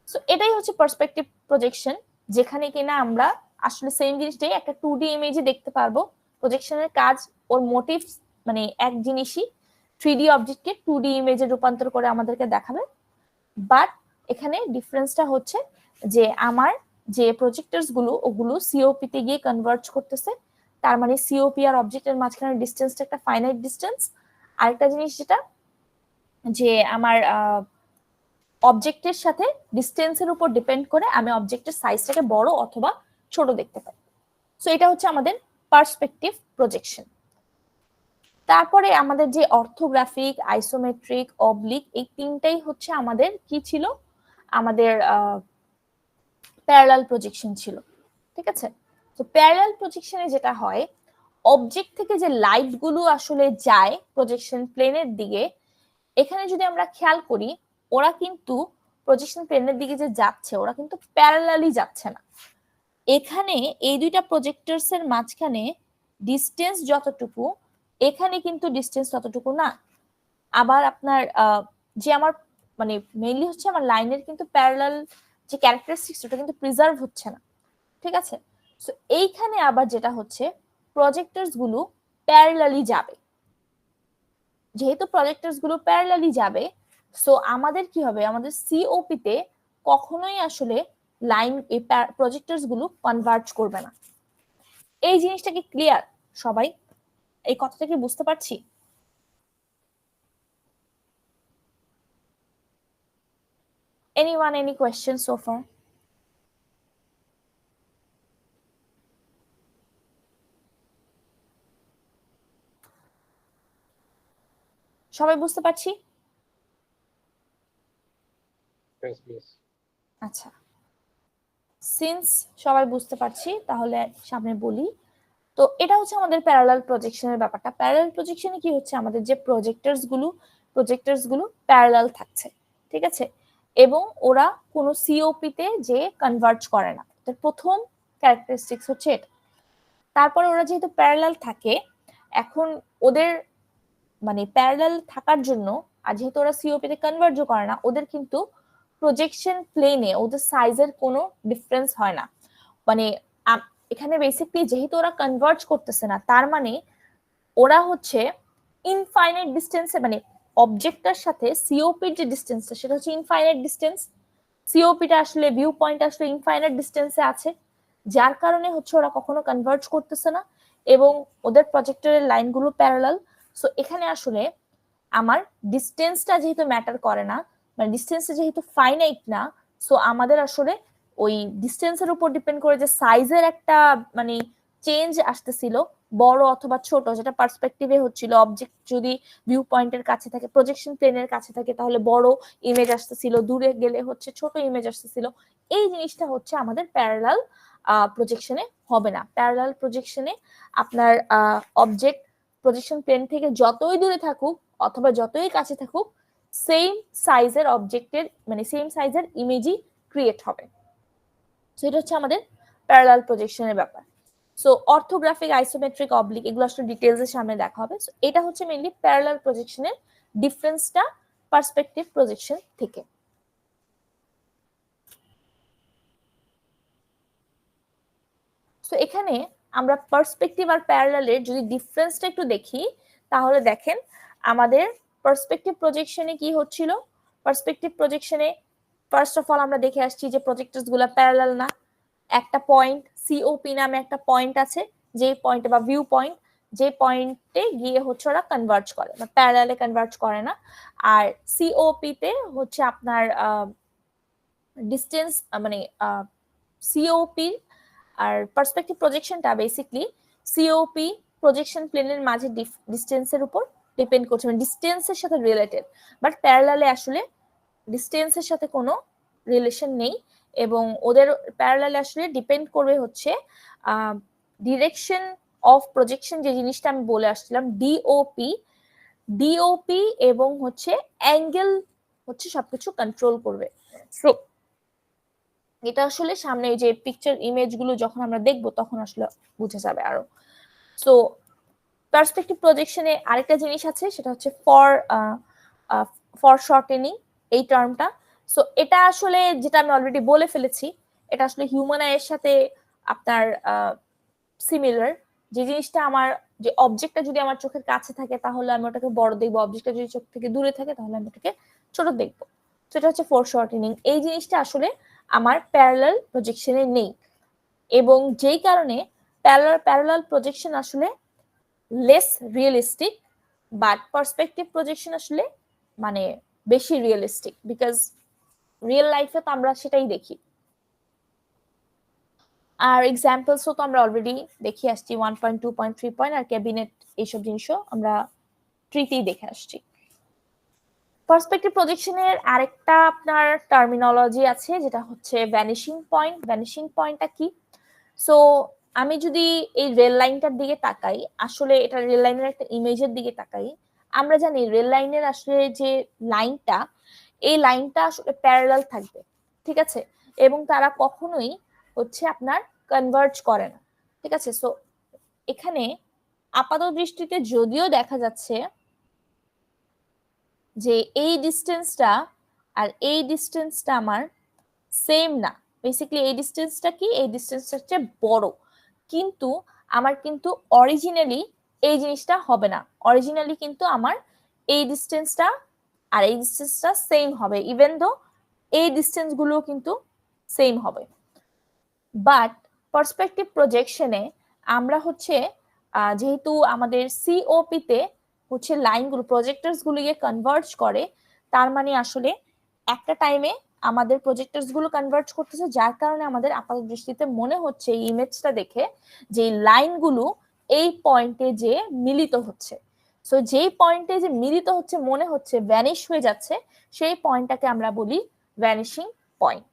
সো এটাই হচ্ছে পার্সপেক্টিভ প্রজেকশন, যেখানে কিনা আমরা আসলে সেম জিনিসটাই একটা 2D ইমেজে দেখতে পারবো। প্রজেকশনের কাজ, ওর মোটিভ মানে এক জিনিসই 3D অবজেক্টকে 2D ইমেজে রূপান্তর করে আমাদেরকে দেখাবে। বাট এখানে ডিফারেন্সটা হচ্ছে যে আমার যে প্রজেক্টরস গুলো ওগুলো সিওপি তে গিয়ে কনভার্জ করতেছে, তার মানে সিওপি আর অবজেক্টের মাঝখানে ডিস্টেন্সটা একটা ফাইনাইট ডিস্টেন্স। আরেকটা জিনিস যেটা যে আমার অবজেক্টের সাথে ডিস্টেন্সের উপর ডিপেন্ড করে আমি অবজেক্টের সাইজটাকে বড় অথবা ছোট দেখতে পাই। সো এটা হচ্ছে আমাদের পার্সপেক্টিভ প্রজেকশন। তারপরে আমাদের যে অর্থোগ্রাফিক, আইসোমেট্রিক, অবলিক, এই তিনটাই হচ্ছে আমাদের কি ছিল, আমাদের প্যারালাল প্রজেকশন ছিল। ঠিক আছে, তো প্যারালাল প্রজেকশনে যেটা হয়, অবজেক্ট থেকে যে লাইট গুলো আসলে যায় প্রজেকশন প্লেনের দিকে, এখানে যদি আমরা খেয়াল করি ওরা কিন্তু প্রজেকশন প্লেনের দিকে যে যাচ্ছে ওরা কিন্তু প্যারালালি যাচ্ছে না। এখানে এই দুইটা প্রজেক্টরস এর মাঝখানে ডিস্টেন্স যতটুকু, এখানে কিন্তু ডিস্টেন্স ততটুকু না। আবার আপনার যে আমার মানে মেইনলি হচ্ছে আমার লাইনের কিন্তু প্যারালাল যে ক্যারেক্টারিস্টিক্স ওটা কিন্তু প্রিজার্ভ হচ্ছে না। ঠিক আছে, সো এইখানে আবার যেটা হচ্ছে প্রজেক্টরস গুলো প্যারালালি যাবে। যেহেতু প্রজেক্টরস গুলো প্যারালালি যাবে, সো আমাদের কি হবে, আমাদের সিওপি তে কখনোই আসলে লাইন এই প্রজেক্টরস গুলো কনভার্জ করবে না। এই জিনিসটা কি ক্লিয়ার সবাই? এই কথাটা কি বুঝতে পারছি? Anyone, any questions so far? সবাই বুঝতে পারছি? আচ্ছা, সিন্স সবাই বুঝতে পারছি তাহলে সামনে বলি। তো এটা হচ্ছে আমাদের প্যারালাল প্রজেকশনের ব্যাপারটা। প্যারালাল প্রজেকশনে কি হচ্ছে, আমাদের যে প্রজেক্টরস গুলো প্যারালাল থাকছে। ঠিক আছে, এবং ওরা কোনো সিওপি তে যে কনভার্জ করে না। তো প্রথম ক্যারেক্টারিস্টিক্স হচ্ছে এটা। তারপরে ওরা যেহেতু প্যারালাল থাকে, এখন ওদের মানে প্যারালাল থাকার জন্য, আর যেহেতু ওরা সিওপি তে কনভার্জও করে না, ওদের কিন্তু প্রজেকশন প্লেনে ওদের সাইজের কোনো ডিফারেন্স হয় না। মানে এখানে বেসিকলি যেহেতু ওরা কনভার্জ করতেছে না, তার মানে ওরা হচ্ছে ইনফাইনাইট ডিস্টেন্সে, মানে অবজেক্টটার সাথে সিওপির যে ডিস্টেন্সটা সেটা হচ্ছে ইনফাইনাইট ডিস্টেন্স। সিওপিটা আসলে ভিউ পয়েন্ট আসলে ইনফাইনাইট ডিস্টেন্সে আছে, যার কারণে হচ্ছে ওরা কখনো কনভার্জ করতেছে না, এবং ওদের প্রজেক্টরের লাইনগুলো প্যারালাল। সো এখানে আসলে আমার ডিস্টেন্সটা যেহেতু ম্যাটার করে না, মানে ডিস্টেন্সটা যেহেতু ফাইনাইট না, সো আমাদের আসলে ওই ডিস্টেন্সের উপর ডিপেন্ড করে যে সাইজের একটা মানে চেঞ্জ আসতেছিল, বড় অথবা ছোট, যেটা পার্সপেক্টিভে হচ্ছিল। অবজেক্ট যদি ভিউ পয়েন্টের কাছে থাকে, প্রজেকশন প্লেনের কাছে থাকে, তাহলে বড় ইমেজ আসতেছিল, দূরে গেলে হচ্ছে ছোট ইমেজ আসতেছিল। এই জিনিসটা হচ্ছে আমাদের প্যারালাল প্রজেকশনে হবে না। প্যারালাল প্রজেকশনে আপনার অবজেক্ট প্রজেকশন প্লেন থেকে যতই দূরে থাকুক অথবা যতই কাছে থাকুক, সেম সাইজের অবজেক্টের মানে সেম সাইজের ইমেজই ক্রিয়েট হবে। সো এটা হচ্ছে আমাদের প্যারালাল প্রজেকশনের ব্যাপার। সো অর্থোগ্রাফিক, আইসোমেট্রিক, অবলিক এগুলো আসলে ডিটেইলসের সামনে দেখা হবে। সো এটা হচ্ছে মেইনলি প্যারালাল প্রজেকশনের ডিফারেন্সটা পার্সপেক্টিভ প্রজেকশন থেকে। সো এখানে আমরা পার্সপেক্টিভ আর প্যারালালের যদি ডিফারেন্সটা একটু দেখি, তাহলে দেখেন আমাদের পার্সপেক্টিভ প্রজেকশনে কি হচ্ছিল। পার্সপেক্টিভ প্রজেকশনে ফার্স্ট অফ অল আমরা দেখে আসছি যে প্রজেক্টরস গুলা প্যারালাল না। একটা পয়েন্ট সিওপি নামে একটা পয়েন্ট আছে, যে পয়েন্টে বা ভিউ পয়েন্ট, যে পয়েন্টে গিয়ে হচ্ছে ওরা কনভার্জ করে, বা প্যারালালে কনভার্জ করে না। আর সিওপি তে হচ্ছে আপনার ডিস্টেন্স মানে সিওপি আর পার্সপেক্টিভ প্রজেকশনটা বেসিকলি সিওপি প্রজেকশন প্লেনের মাঝে ডিস্টেন্সের উপর ডিপেন্ড করছে, মানে ডিস্টেন্সের সাথে রিলেটেড। বাট প্যারালালে আসলে ডিস্টেন্সের সাথে কোনো রিলেশন নেই, এবং ওদের প্যারালালে আসলে ডিপেন্ড করবে হচ্ছে ডিরেকশন অফ প্রজেকশন, যে জিনিসটা আমি বলে আসছিলাম, ডিওপি এবং হচ্ছে অ্যাঙ্গেল হচ্ছে সবকিছু কন্ট্রোল করবে। সো এটা আসলে সামনে যে পিকচার ইমেজ গুলো যখন আমরা দেখবো তখন আসলে বুঝে যাবে আরো। সো পার্সপেক্টিভ প্রজেকশনে আরেকটা জিনিস আছে, সেটা হচ্ছে ফর শর্টেনিং, এই টার্মটা। সো এটা আসলে যেটা আমি অলরেডি বলে ফেলেছি, এটা আসলে হিউম্যান আইয়ের সাথে আপনার সিমিলার। যে জিনিসটা আমার, যে অবজেক্টটা যদি আমার চোখের কাছে থাকে তাহলে আমি ওটাকে বড় দেখবো, অবজেক্টটা যদি চোখ থেকে দূরে থাকে তাহলে আমি ওটাকে ছোট দেখবো। সেটা হচ্ছে ফর শর্টেনিং। এই জিনিসটা আসলে আমার প্যারালাল প্রজেকশনে নেই, এবং যেই কারণে প্যারালাল প্রজেকশন আসলে less realistic, but perspective projection আসলে মানে বেশি রিয়েলিস্টিক, বিকজ রিয়েল লাইফে তো আমরা সেটাই দেখি। আর এক্সাম্পলসও তো আমরা অলরেডি দেখে আসছি, 1.2, 2.3 আর ক্যাবিনেট, এইসব জিনিসও আমরা ট্রিতেই দেখে আসছি। পার্সপেক্টিভ প্রজেকশনের আরেকটা আপনার টার্মিনোলজি আছে, যেটা হচ্ছে ভ্যানিশিং পয়েন্ট। ভ্যানিশিং পয়েন্টটা কি? সো আমি যদি এই রেল লাইনটার দিকে তাকাই, আসলে এটা রেল লাইনের একটা ইমেজের দিকে তাকাই, আমরা জানি রেল লাইনের আসলে যে লাইনটা, এই লাইনটা আসলে প্যারালাল থাকবে, ঠিক আছে, এবং তারা কখনোই হচ্ছে আপনার কনভার্জ করে না, ঠিক আছে। সো এখানে আপাত দৃষ্টিতে যদিও দেখা যাচ্ছে যে এই ডিস্টেন্সটা আর এই ডিস্টেন্সটা আমার সেম না, বেসিক্যালি এই ডিস্টেন্সটা কি, এই ডিস্টেন্সটা হচ্ছে বড়, কিন্তু আমার কিন্তু অরিজিনালি এই জিনিসটা হবে না। অরিজিনালি কিন্তু আমার এই ডিস্টেন্সটা আর এই ডিস্টেন্সটা সেম হবে, ইভেন দো এই ডিস্টেন্স গুলো কিন্তু সেম হবে। বাট পার্সপেক্টিভ প্রজেকশনে আমরা হচ্ছে যেহেতু আমাদের সিওপি তে হচ্ছে লাইনগুলো প্রজেক্টরস গুলিকে কনভার্জ করে, তার মানে আসলে একটা টাইমে আমাদের প্রজেক্টরস গুলো কনভার্জ করতেছে, যার কারণে আমাদের আপাত দৃষ্টিতে মনে হচ্ছে এই ইমেজটা দেখে যে লাইনগুলো এই পয়েন্টে যে মিলিত হচ্ছে। সো যেই পয়েন্টে যে মিলিত হচ্ছে মনে হচ্ছে ভ্যানিশ হয়ে যাচ্ছে, সেই পয়েন্টটাকে আমরা বলি ভ্যানিশিং পয়েন্ট।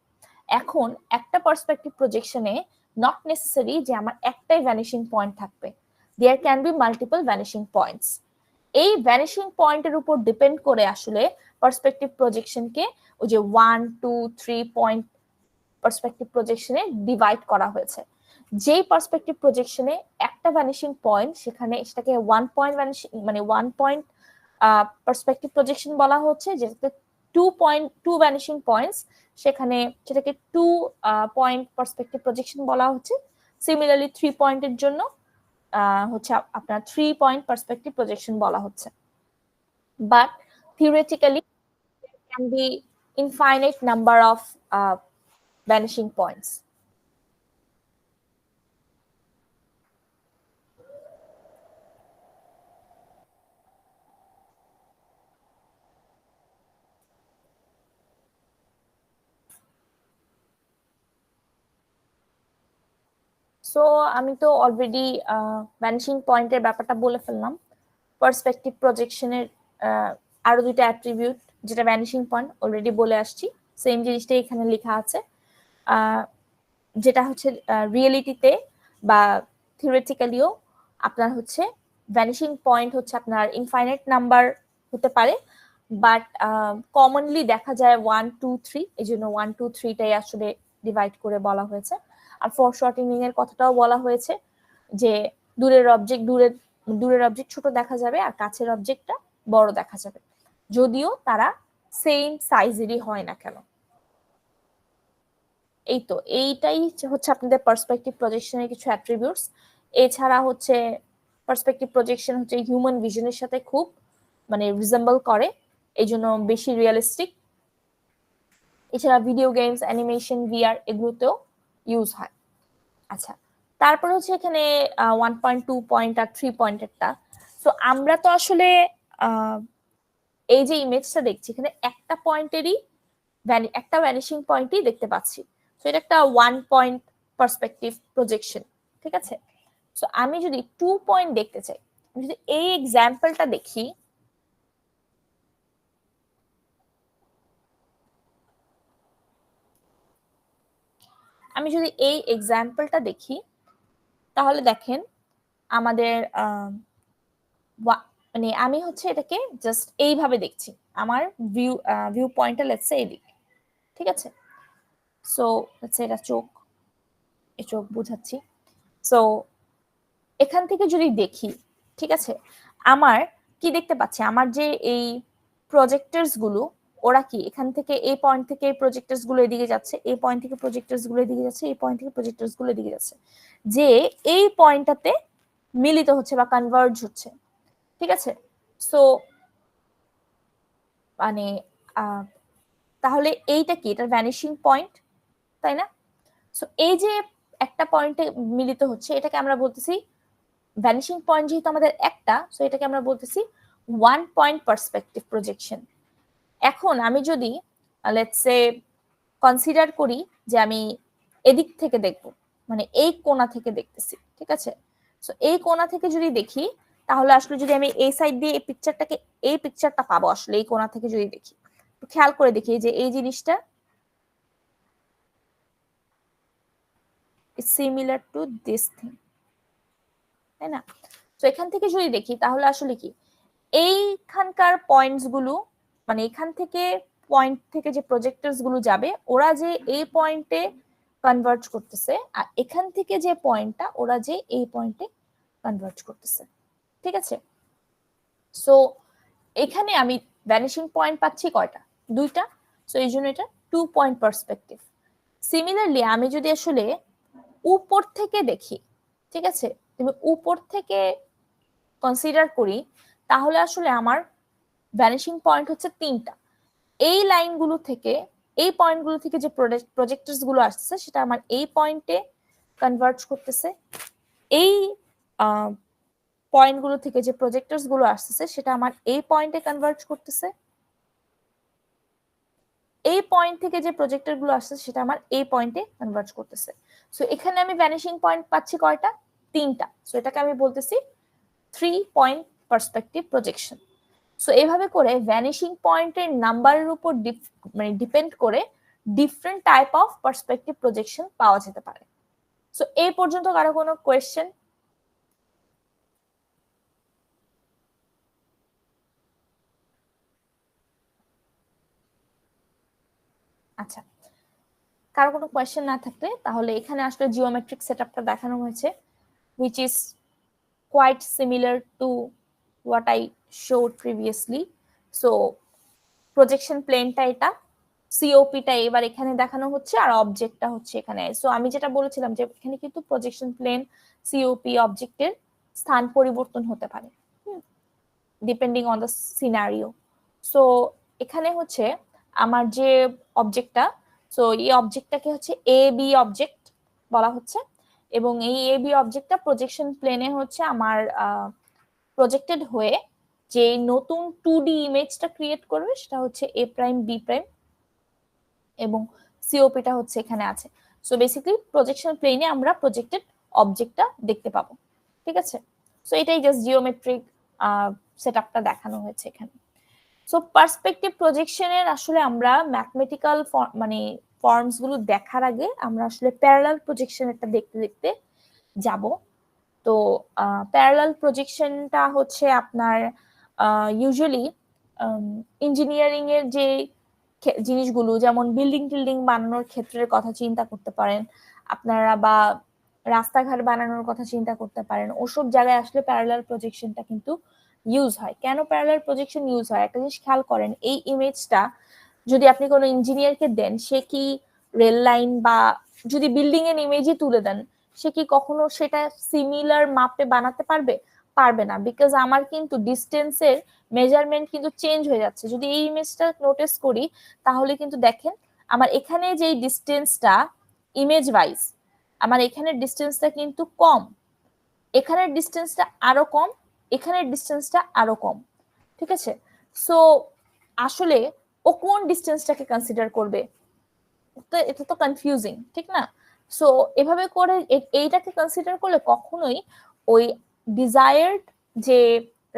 এখন একটা পার্সপেক্টিভ প্রজেকশনে নট নেসেসারি যে আমার একটাই ভ্যানিশিং পয়েন্ট থাকবে, there can be multiple vanishing points. এই ভ্যানিশিং পয়েন্টের উপর ডিপেন্ড করে আসলে পার্সপেক্টিভ প্রজেকশনকে ওই যে 1, 2, 3 পয়েন্ট পার্সপেক্টিভ প্রজেকশনে ডিভাইড করা হয়েছে। যেই পার্সপেক্টিভ প্রজেকশনে একটা ভ্যানিশিং পয়েন্ট, সেখানে সেটাকে 1 পয়েন্ট ভ্যানিশিং মানে 1 পয়েন্ট পার্সপেক্টিভ প্রজেকশন বলা হচ্ছে, যেটাতে 2 ভ্যানিশিং পয়েন্টস, সেখানে সেটাকে 2 পয়েন্ট পার্সপেক্টিভ প্রজেকশন বলা হচ্ছে। সিমিলারলি 3 পয়েন্টের জন্য হচ্ছে আপনার 3 পয়েন্ট পার্সপেক্টিভ প্রজেকশন বলা হচ্ছে। But theoretically can be infinite number of vanishing points. So আমি তো অলরেডি ভ্যানিশিং পয়েন্টের ব্যাপারটা বলে ফেললাম। পার্সপেক্টিভ প্রজেকশনের আরো দুইটা অ্যাট্রিবিউট, যেটা ভ্যানিশিং পয়েন্ট অলরেডি বলে আসছি, সেম জিনিসটাই এখানে লেখা আছে। যেটা হচ্ছে রিয়েলিটিতে বা থিওরিটিক্যালিও আপনার হচ্ছে ভ্যানিশিং পয়েন্ট হচ্ছে আপনার ইনফাইনাইট নাম্বার হতে পারে, বাট কমনলি দেখা যায় 1 2 3, এই জন্য 1 2 3টাই আসলে ডিভাইড করে বলা হয়েছে। আর ফর শর্টেনিং এর কথাটাও বলা হয়েছে যে দূরের অবজেক্ট ছোট দেখা যাবে আর কাছের অবজেক্টটা বড় দেখা যাবে, যদিও তারা সেম সাইজেরই হয় না কেন। এই তো এইটাই হচ্ছে আপনাদের পার্সপেক্টিভ প্রজেকশনের কিছু অ্যাট্রিবিউটস। এছাড়া হচ্ছে পার্সপেক্টিভ প্রজেকশন হচ্ছে হিউম্যান ভিশনের সাথে খুব মানে রিজেম্বল করে, এই জন্য বেশি রিয়েলিস্টিক। এছাড়া ভিডিও গেমস, অ্যানিমেশন, ভিআর এগুলোতেও ইউজ হয়। আচ্ছা, তারপর হচ্ছে এখানে 1.2 পয়েন্ট আর 3 পয়েন্টেরটা। তো আমরা তো আসলে এই যে ইমেজটা দেখছি, এখানে একটা পয়েন্টেরই একটা ভ্যানিশিং পয়েন্টই দেখতে পাচ্ছি। তো এটা একটা 1 পয়েন্ট পার্সপেক্টিভ প্রজেকশন, ঠিক আছে। সো আমি যদি 2 পয়েন্ট দেখতে চাই, আমি যদি এই এক্সাম্পলটা দেখি, তাহলে দেখেন আমাদের মানে আমি হচ্ছে এটাকে জাস্ট এইভাবে দেখছি, আমার ভিউ পয়েন্টটা লেটস এদিক, ঠিক আছে। সো লেটস এটা চোখ, এই চোখ বুঝাচ্ছি। সো এখান থেকে যদি দেখি, ঠিক আছে, আমার কি দেখতে পাচ্ছি, আমার যে এই প্রজেক্টরস গুলো, ওরা কি এখান থেকে এই পয়েন্ট থেকে প্রজেক্টরস গুলো এদিকে যাচ্ছে, এই পয়েন্ট থেকে প্রজেক্টরস গুলো এদিকে যাচ্ছে, এই পয়েন্ট থেকে প্রজেক্টরস গুলো এদিকে যাচ্ছে, যে এই পয়েন্টটাতে মিলিত হচ্ছে বা কনভার্জ হচ্ছে, ঠিক আছে। সো মানে তাহলে এইটা কি, এটার ভ্যানিশিং পয়েন্ট, তাই না? সো এই যে একটা পয়েন্টে মিলিত হচ্ছে, এটাকে আমরা বলতেছি ভ্যানিশিং পয়েন্ট, যেহেতু আমাদের একটা, সো এটাকে আমরা বলতেছি 1 পয়েন্ট পার্সপেক্টিভ প্রজেকশন। এখন আমি যদি লেটস সে কনসিডার করি যে আমি এদিক থেকে দেখব, মানে এই কোণা থেকে দেখতেছি, ঠিক আছে। সো এই কোণা থেকে যদি দেখি, তাহলে আসলে যদি আমি এই সাইড দিয়ে এই পিকচারটা পাবো আসলে এই কোণা থেকে যদি দেখি, খেয়াল করে দেখি যে এই জিনিসটা সিমিলার টু দিস থিং, তাই না? তো এখান থেকে যদি দেখি, তাহলে আসলে কি এইখানকার পয়েন্টস গুলো, মানে এখান থেকে পয়েন্ট থেকে যে প্রজেক্টরস গুলো যাবে, ওরা যে এই পয়েন্টে কনভার্জ করতেছে, আর এখান থেকে যে পয়েন্টটা, ওরা যে এই পয়েন্টে কনভার্জ করতেছে, ঠিক আছে। সো এখানে আমি ভ্যানিশিং পয়েন্ট পাচ্ছি কয়টা, দুইটা। সো এই জন্য এটা 2 পয়েন্ট পার্সপেক্টিভ। সিমিলারলি আমি যদি আসলে উপর থেকে দেখি, ঠিক আছে, তুমি উপর থেকে কনসিডার করি, তাহলে আসলে আমার ভ্যানিশিং পয়েন্ট হচ্ছে 3টা। এই লাইনগুলো থেকে, এই পয়েন্টগুলো থেকে যে প্রজেক্টরস গুলো আসছে, সেটা আমার এই পয়েন্টে কনভার্জ করতেছে। এই পয়েন্টগুলো থেকে যে প্রজেক্টরস গুলো আসছে, সেটা আমার এই পয়েন্টে কনভার্জ করতেছে। এই পয়েন্ট থেকে যে প্রজেক্টর গুলো আসছে, সেটা আমার এই পয়েন্টে কনভার্জ করতেছে। সো এখানে আমি ভ্যানিশিং পয়েন্ট পাচ্ছি কয়টা, 3টা। সো এটাকে আমি বলতেছি 3 পয়েন্ট পার্সপেক্টিভ প্রজেকশন। সো এইভাবে করে ভ্যানিশিং পয়েন্টের নাম্বারের উপর মানে ডিপেন্ড করে different type of perspective projection পাওয়া যেতে পারে। সো এই পর্যন্ত কারো কোনো কোয়েশ্চেন? আচ্ছা, কারো কোনো কোয়েশ্চেন না থাকলে তাহলে এখানে আসলে জিওমেট্রিক সেটআপটা দেখানো হয়েছে, which is quite similar to what I showed previously. So projection প্লেনটা এটা, সিওপিটা এবার এখানে দেখানো হচ্ছে, আর অবজেক্টটা হচ্ছে এখানে। সো আমি যেটা বলেছিলাম যে এখানে কিন্তু প্রজেকশন প্লেন, সিওপি, অবজেক্টের স্থান পরিবর্তন হতে পারে depending on the scenario. So এখানে হচ্ছে আমার যে অবজেক্টটা, সো এই অবজেক্টটাকে হচ্ছে এ বি অবজেক্ট বলা হচ্ছে, এবং এই এ বি অবজেক্টটা প্রজেকশন প্লেনে হচ্ছে আমার প্রজেক্টেড হয়ে যে নতুন 2D ইমেজটা ক্রিয়েট করবে সেটা হচ্ছে এ প্রাইম বি প্রাইম, এবং সিওপিটা হচ্ছে এখানে আছে। সো বেসিক্যালি প্রজেকশন প্লেনে আমরা প্রজেক্টেড অবজেক্টটা দেখতে পাবো, ঠিক আছে। সো এটাই জাস্ট জিওমেট্রিক সেটআপটা দেখানো হয়েছে এখানে। সো পার্সপেক্টিভ প্রজেকশনের আসলে আমরা ম্যাথমেটিক্যাল মানে ফর্মস গুলো দেখার আগে আমরা আসলে প্যারালাল প্রজেকশনেরটা দেখতে দেখতে যাব। তো প্যারালাল প্রজেকশনটা হচ্ছে আপনার ইউজুয়ালি ইঞ্জিনিয়ারিং এর যে জিনিসগুলো, যেমন বিল্ডিং টিল্ডিং বানানোর ক্ষেত্রের কথা চিন্তা করতে পারেন আপনারা, বা রাস্তাঘাট বানানোর কথা চিন্তা করতে পারেন, ওসব জায়গায় আসলে প্যারালাল প্রজেকশনটা কিন্তু ইউজ হয়। কেন প্যারালাল প্রজেকশন ইউজ হয় একটা জিনিস খেয়াল করেন, এই ইমেজটা যদি আপনি কোনো ইঞ্জিনিয়ারকে দেন, সে কি রেল লাইন বা যদি বিল্ডিং এর ইমেজই তুলে দেন, সে কি কখনো সেটা সিমিলার মাপে বানাতে পারবে? পারবে না, বিকজ আমার কিন্তু ডিস্টেন্সের মেজারমেন্ট কিন্তু চেঞ্জ হয়ে যাচ্ছে। যদি এই ইমেজটা নোটিস করি তাহলে কিন্তু দেখেন আমার এখানে যে ডিস্টেন্সটা ইমেজ ওয়াইজ, আমার এখানের ডিস্টেন্সটা কিন্তু কম, এখানের ডিস্টেন্সটা আরো কম, এখানের ডিস্টেন্সটা আরো কম, ঠিক আছে। সো আসলে ও কোন ডিস্টেন্সটাকে কনসিডার করবে? তো এটা তো কনফিউজিং, ঠিক না? সো এভাবে করে এইটাকে কনসিডার করলে কখনোই ওই ডিজায়ার্ড যে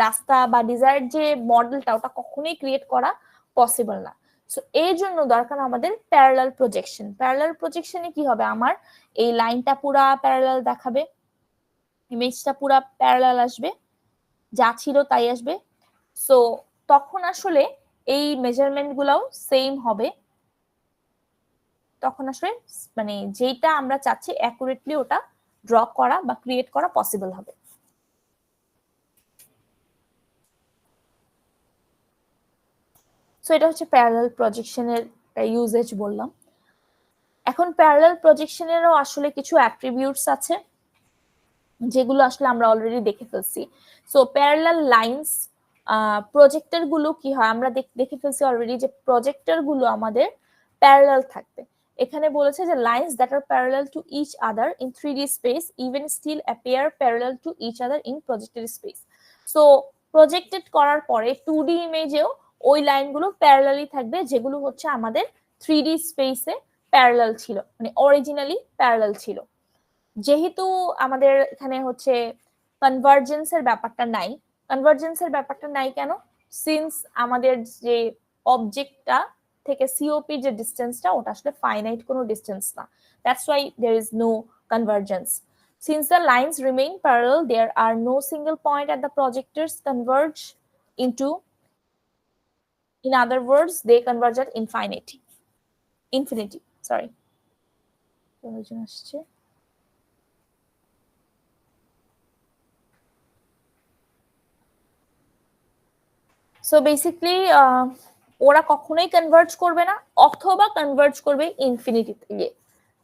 রাস্তা বা ডিজায়ার্ড যে মডেলটা ওটা কখনোই ক্রিয়েট করা পসিবল না। সো এই জন্য দরকার আমাদের প্যারালাল প্রজেকশন। প্যারালাল প্রজেকশনে কি হবে, আমার এই লাইনটা পুরা প্যারালাল দেখাবে, ইমেজটা পুরা প্যারালাল আসবে, যা ছিল তাই আসবে। সো তখন আসলে এই মেজারমেন্ট গুলাও সেম হবে, তখন আসলে মানে যেটা আমরা চাচ্ছি অ্যাকুরেটলি ওটা ড্র করা বা ক্রিয়েট করা পসিবল হবে। সো এটা হচ্ছে প্যারালাল প্রজেকশনের ইউজেজ বললাম। এখন প্যারালাল প্রজেকশনেরও আসলে কিছু অ্যাট্রিবিউটস আছে যেগুলো আসলে আমরা অলরেডি দেখে ফেলছি। সো প্যারালাল লাইন্স, প্রজেক্টর গুলো কি হয় আমরা দেখে ফেলছি অলরেডি, যে প্রজেক্টর গুলো আমাদের প্যারালাল থাকবে। এখানে বলেছে যে lines that are parallel to each other in 3D space even still appear parallel to each other in projected space. So projected করার পরে 2D ইমেজেও ওই লাইনগুলো প্যারালালি থাকবে, যেগুলো হচ্ছে আমাদের 3D স্পেসে প্যারালাল ছিল, মানে অরিজিনালি প্যারালাল ছিল। যেহেতু আমাদের এখানে হচ্ছে কনভার্জেন্সের ব্যাপারটা নাই, কনভার্জেন্সের ব্যাপারটা নাই কেন? সিন্স আমাদের যে অবজেক্টটা থেকে সিওপি যে ডিস্টেন্সটা ওটা আসলে ফাইনাইট কোনো ডিস্টেন্স না, that's why there is no convergence. Since the lines remain parallel, there are no single point at the projectors converge into, in other words, they converge at infinity. Sorry. So basically ওরা কখনোই converge করবে না, অথবা converge করবে ইনফিনিটিতে গিয়ে,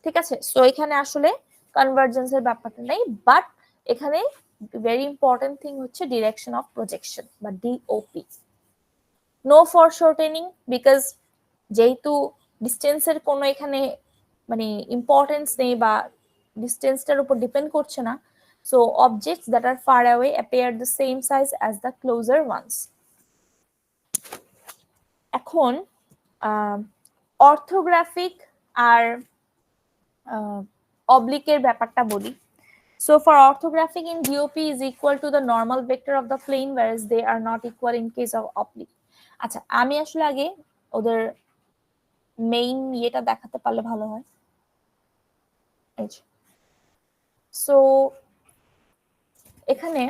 ঠিক আছে। So এখানে আসলে কনভার্জেন্সের ব্যাপারটা নেই, বাট এখানে ভেরি ইম্পর্টেন্ট থিং হচ্ছে ডিরেকশন অফ প্রজেকশন বা ডিওপি। নো ফরশর্টেনিং, বিকজ যেহেতু ডিস্টেন্সের কোনো এখানে মানে ইম্পর্টেন্স নেই বা ডিস্টেন্সটার উপর ডিপেন্ড করছে না। So objects that are far away appear the same size as the closer ones. এখন অর্থোগ্রাফিক আর অবলিকের ব্যাপারটা বলি। So for orthographic in DOP is equal to the normal vector of the plane, whereas they are not equal in case of oblique. আচ্ছা, আমি আসলে আগে ওদের মেইন ইয়েটা দেখাতে পারলে ভালো হয়। সো এখানে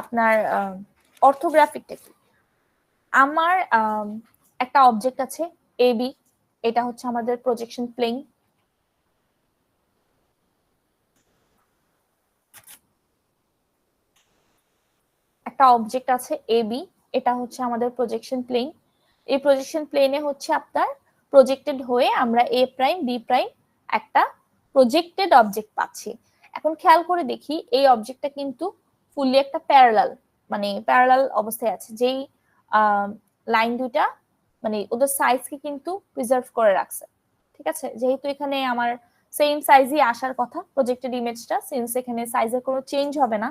আপনার অর্থোগ্রাফিকটা কি, আমার একটা অবজেক্ট আছে এবি, এটা হচ্ছে আমাদের প্রজেকশন প্লেন। একটা অবজেক্ট আছে এবি, এটা হচ্ছে আমাদের প্রজেকশন প্লেন। এই প্রজেকশন প্লেনে হচ্ছে আপনার প্রজেক্টেড হয়ে আমরা এ প্রাইম বি প্রাইম একটা প্রজেক্টেড অবজেক্ট পাচ্ছি। এখন খেয়াল করে দেখি এই অবজেক্টটা কিন্তু ফুললি একটা প্যারালাল, মানে প্যারালাল অবস্থায় আছে, যেই লাইন দুইটা মানে ওদের সাইজকে কিন্তু প্রিজার্ভ করে রাখছে। ঠিক আছে, যেহেতু এখানে আমার সেম সাইজই আসার কথা প্রজেক্টেড ইমেজটা, সিন্স এখানে সাইজের কোনো চেঞ্জ হবে না,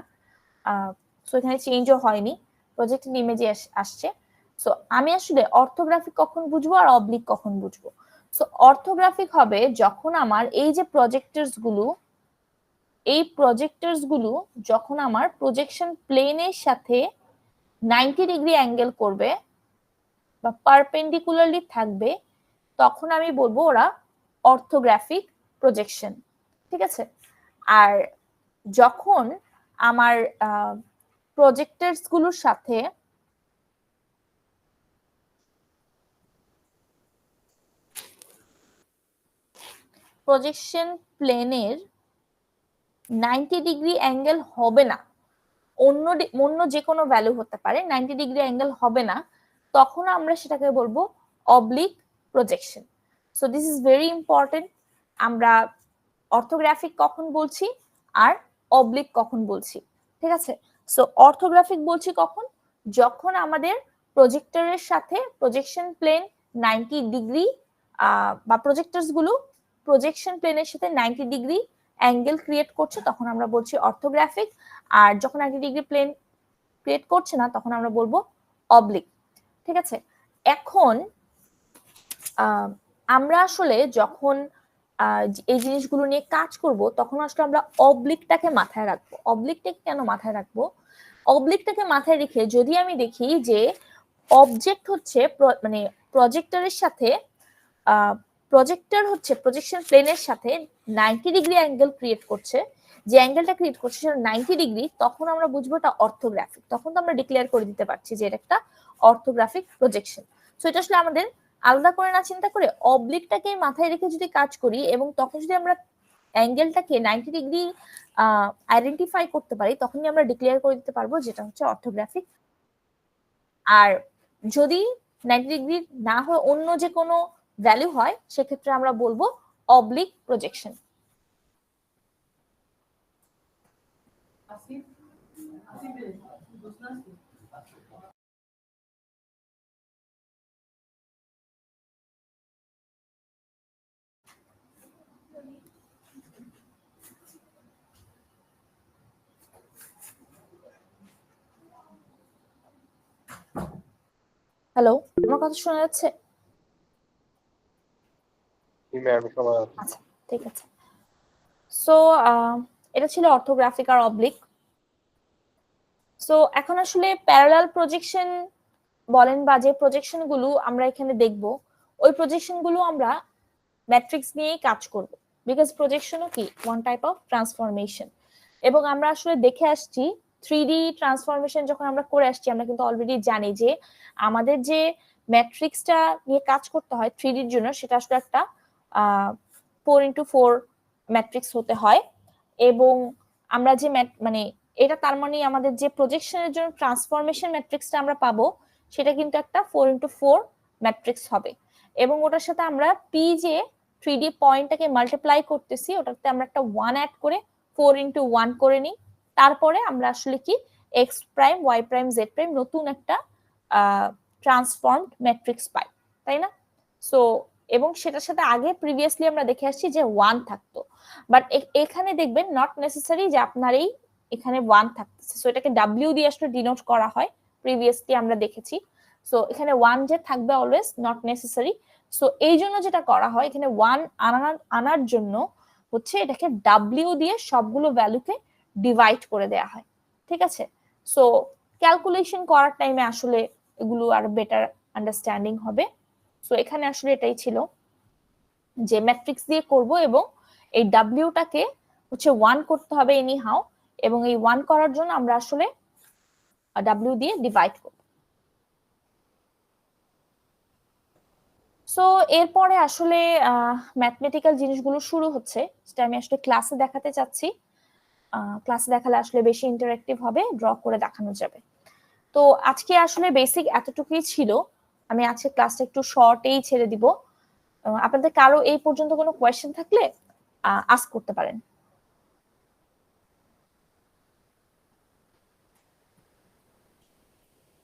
সো এখানে চেঞ্জও হয়নি, প্রজেক্টেড ইমেজে আসছে। সো আমি আসলে অর্থোগ্রাফিক কখন বুঝবো আর অবলিক কখন বুঝবো? সো অর্থোগ্রাফিক হবে যখন আমার এই যে প্রজেক্টরস গুলো যখন আমার প্রজেকশন প্লেনের সাথে 90 ডিগ্রি অ্যাঙ্গেল করবে বা পারপেন্ডিকুলারলি থাকবে, তখন আমি বলবো ওরা অর্থোগ্রাফিক প্রজেকশন। ঠিক আছে, আর যখন আমার প্রজেক্টরস গুলোর সাথে প্রজেকশন প্লেনের 90 ডিগ্রি অ্যাঙ্গেল হবে না, অন্য যে কোনো ভ্যালু হতে পারে, 90 ডিগ্রি অ্যাঙ্গেল হবে না, তখন আমরা সেটাকে বলবো oblique projection. So this is very important. আমরা অর্থোগ্রাফিক কখন বলছি আর অবলিক কখন বলছি, ঠিক আছে? সো অর্থোগ্রাফিক বলছি কখন, যখন আমাদের প্রজেক্টরের সাথে প্রজেকশন প্লেন 90 ডিগ্রি বা প্রজেক্টরস গুলো প্রজেকশন প্লেনের সাথে 90 ডিগ্রি অ্যাঙ্গেল ক্রিয়েট করছে, তখন আমরা বলছি অর্থোগ্রাফিক। আর যখন 90 ডিগ্রি প্লেন ক্রিয়েট করছে না, তখন আমরা বলবো অবলিক। ঠিক আছে, এখন আমরা আসলে যখন এই জিনিসগুলো নিয়ে কাজ করব, তখন আসলে আমরা অবলিকটাকে মাথায় রাখবো। অবলিকটাকে কেন মাথায় রাখবো? অবলিকটাকে মাথায় রেখে যদি আমি দেখি যে অবজেক্ট হচ্ছে মানে প্রজেক্টরের সাথে প্রজেক্টর হচ্ছে প্রজেকশন প্লেনের সাথে 90 ডিগ্রি অ্যাঙ্গেল ক্রিয়েট করছে, যে অ্যাঙ্গেলটা ক্রিয়েট করছে সেটা 90 ডিগ্রি, তখন আমরা বুঝবো এটা অর্থোগ্রাফিক। তখন তো আমরা ডিক্লেয়ার করে দিতে পারছি যে এটা একটা অর্থোগ্রাফিক প্রজেকশন। সো এটা আসলে আমাদের আলাদা করে না চিন্তা করে অবলিকটাকে মাথায় রেখে যদি কাজ করি, এবং তখন যদি আমরা অ্যাঙ্গেলটাকে 90 ডিগ্রি আইডেন্টিফাই করতে পারি, তখনই আমরা ডিক্লেয়ার করে দিতে পারবো যেটা হচ্ছে অর্থোগ্রাফিক। আর যদি 90 ডিগ্রি না হয় অন্য যে কোনো ভ্যালু হয়, সেক্ষেত্রে আমরা বলবো অবলিক প্রজেকশন। হ্যালো, আমার কথা শোনা যাচ্ছে? আচ্ছা, ঠিক আছে। সো এটা ছিল অর্থোগ্রাফিক আর অবলিক। সো এখন আসলে প্যারালাল প্রজেকশন বলেন বা যে প্রজেকশন গুলো আমরা এখানে দেখব, ওই প্রজেকশন গুলো আমরা ম্যাট্রিক্স নিয়েই কাজ করব, বিকজ প্রজেকশনও কি ওয়ান টাইপ অফ ট্রান্সফরমেশন। এবং আমরা আসলে দেখে আসছি 3D ট্রান্সফরমেশন যখন আমরা করে আসছি, আমরা কিন্তু অলরেডি জানি যে আমাদের যে ম্যাট্রিক্সটা নিয়ে কাজ করতে হয় 3D এর জন্য, সেটা আসলে একটা 4x4 ম্যাট্রিক্স হতে হয়। এবং আমরা যে মানে এটা তার মানে আমাদের যে প্রজেকশনের জন্য ট্রান্সফরমেশন ম্যাট্রিক্সটা আমরা পাবো, সেটা কিন্তু একটা 4x4 ম্যাট্রিক্স হবে। এবং ওটার সাথে আমরা পি যে 3D পয়েন্টটাকে মাল্টিপ্লাই করতেছি, ওটাতে আমরা একটা 1 অ্যাড করে 4x1 করে নিই। তারপরে আমরা আসলে কি X prime Y prime Z prime নতুন একটা ট্রান্সফর্মড ম্যাট্রিক্স পাই, তাই না? সো এবং সেটার সাথে আগে প্রিভিয়াসলি আমরা দেখে আসছি যে 1 থাকতো, বাট এখানে দেখবেন নট নেসেসারি যে আপনার এই এখানে 1 থাকতেছে। সো এটাকে ডাব্লিউ দিয়ে আসলে ডিনোট করা হয়, প্রিভিয়াসলি আমরা দেখেছি। সো এখানে 1 যে থাকবে অলওয়েজ নট নেসেসারি। সো এই জন্য যেটা করা হয়, এখানে 1 আনার জন্য হচ্ছে এটাকে ডাব্লিউ দিয়ে সবগুলো ভ্যালুকে ডিভাইড করে দেয়া হয়। ঠিক আছে, সো ক্যালকুলেশন করার টাইমে আসলে এগুলো আর বেটার আন্ডারস্ট্যান্ডিং হবে। সো এখানে আসলে এটাই ছিল যে ম্যাট্রিক্স দিয়ে করব, এবং এই ডাব্লিউটাকে হচ্ছে 1 করতে হবে এনি হাউ, এবং এই 1 করার জন্য আমরা আসলে ডাব্লিউ দিয়ে ডিভাইড করব। সো এরপরে আসলে ম্যাথমেটিক্যাল জিনিসগুলো শুরু হচ্ছে, যেটা আমি আসলে ক্লাসে দেখাতে চাচ্ছি। ক্লাসে দেখালে আসলে বেশি ইন্টারেক্টিভ হবে, ড্র করে দেখানো যাবে। তো আজকে আসলে বেসিক এতটুকুই ছিল। আমি আজকে ক্লাসটা একটু শর্টেই ছেড়ে দিব। আপনাদের কারো এই পর্যন্ত কোনো কোয়েশ্চেন থাকলে আস্ক করতে পারেন।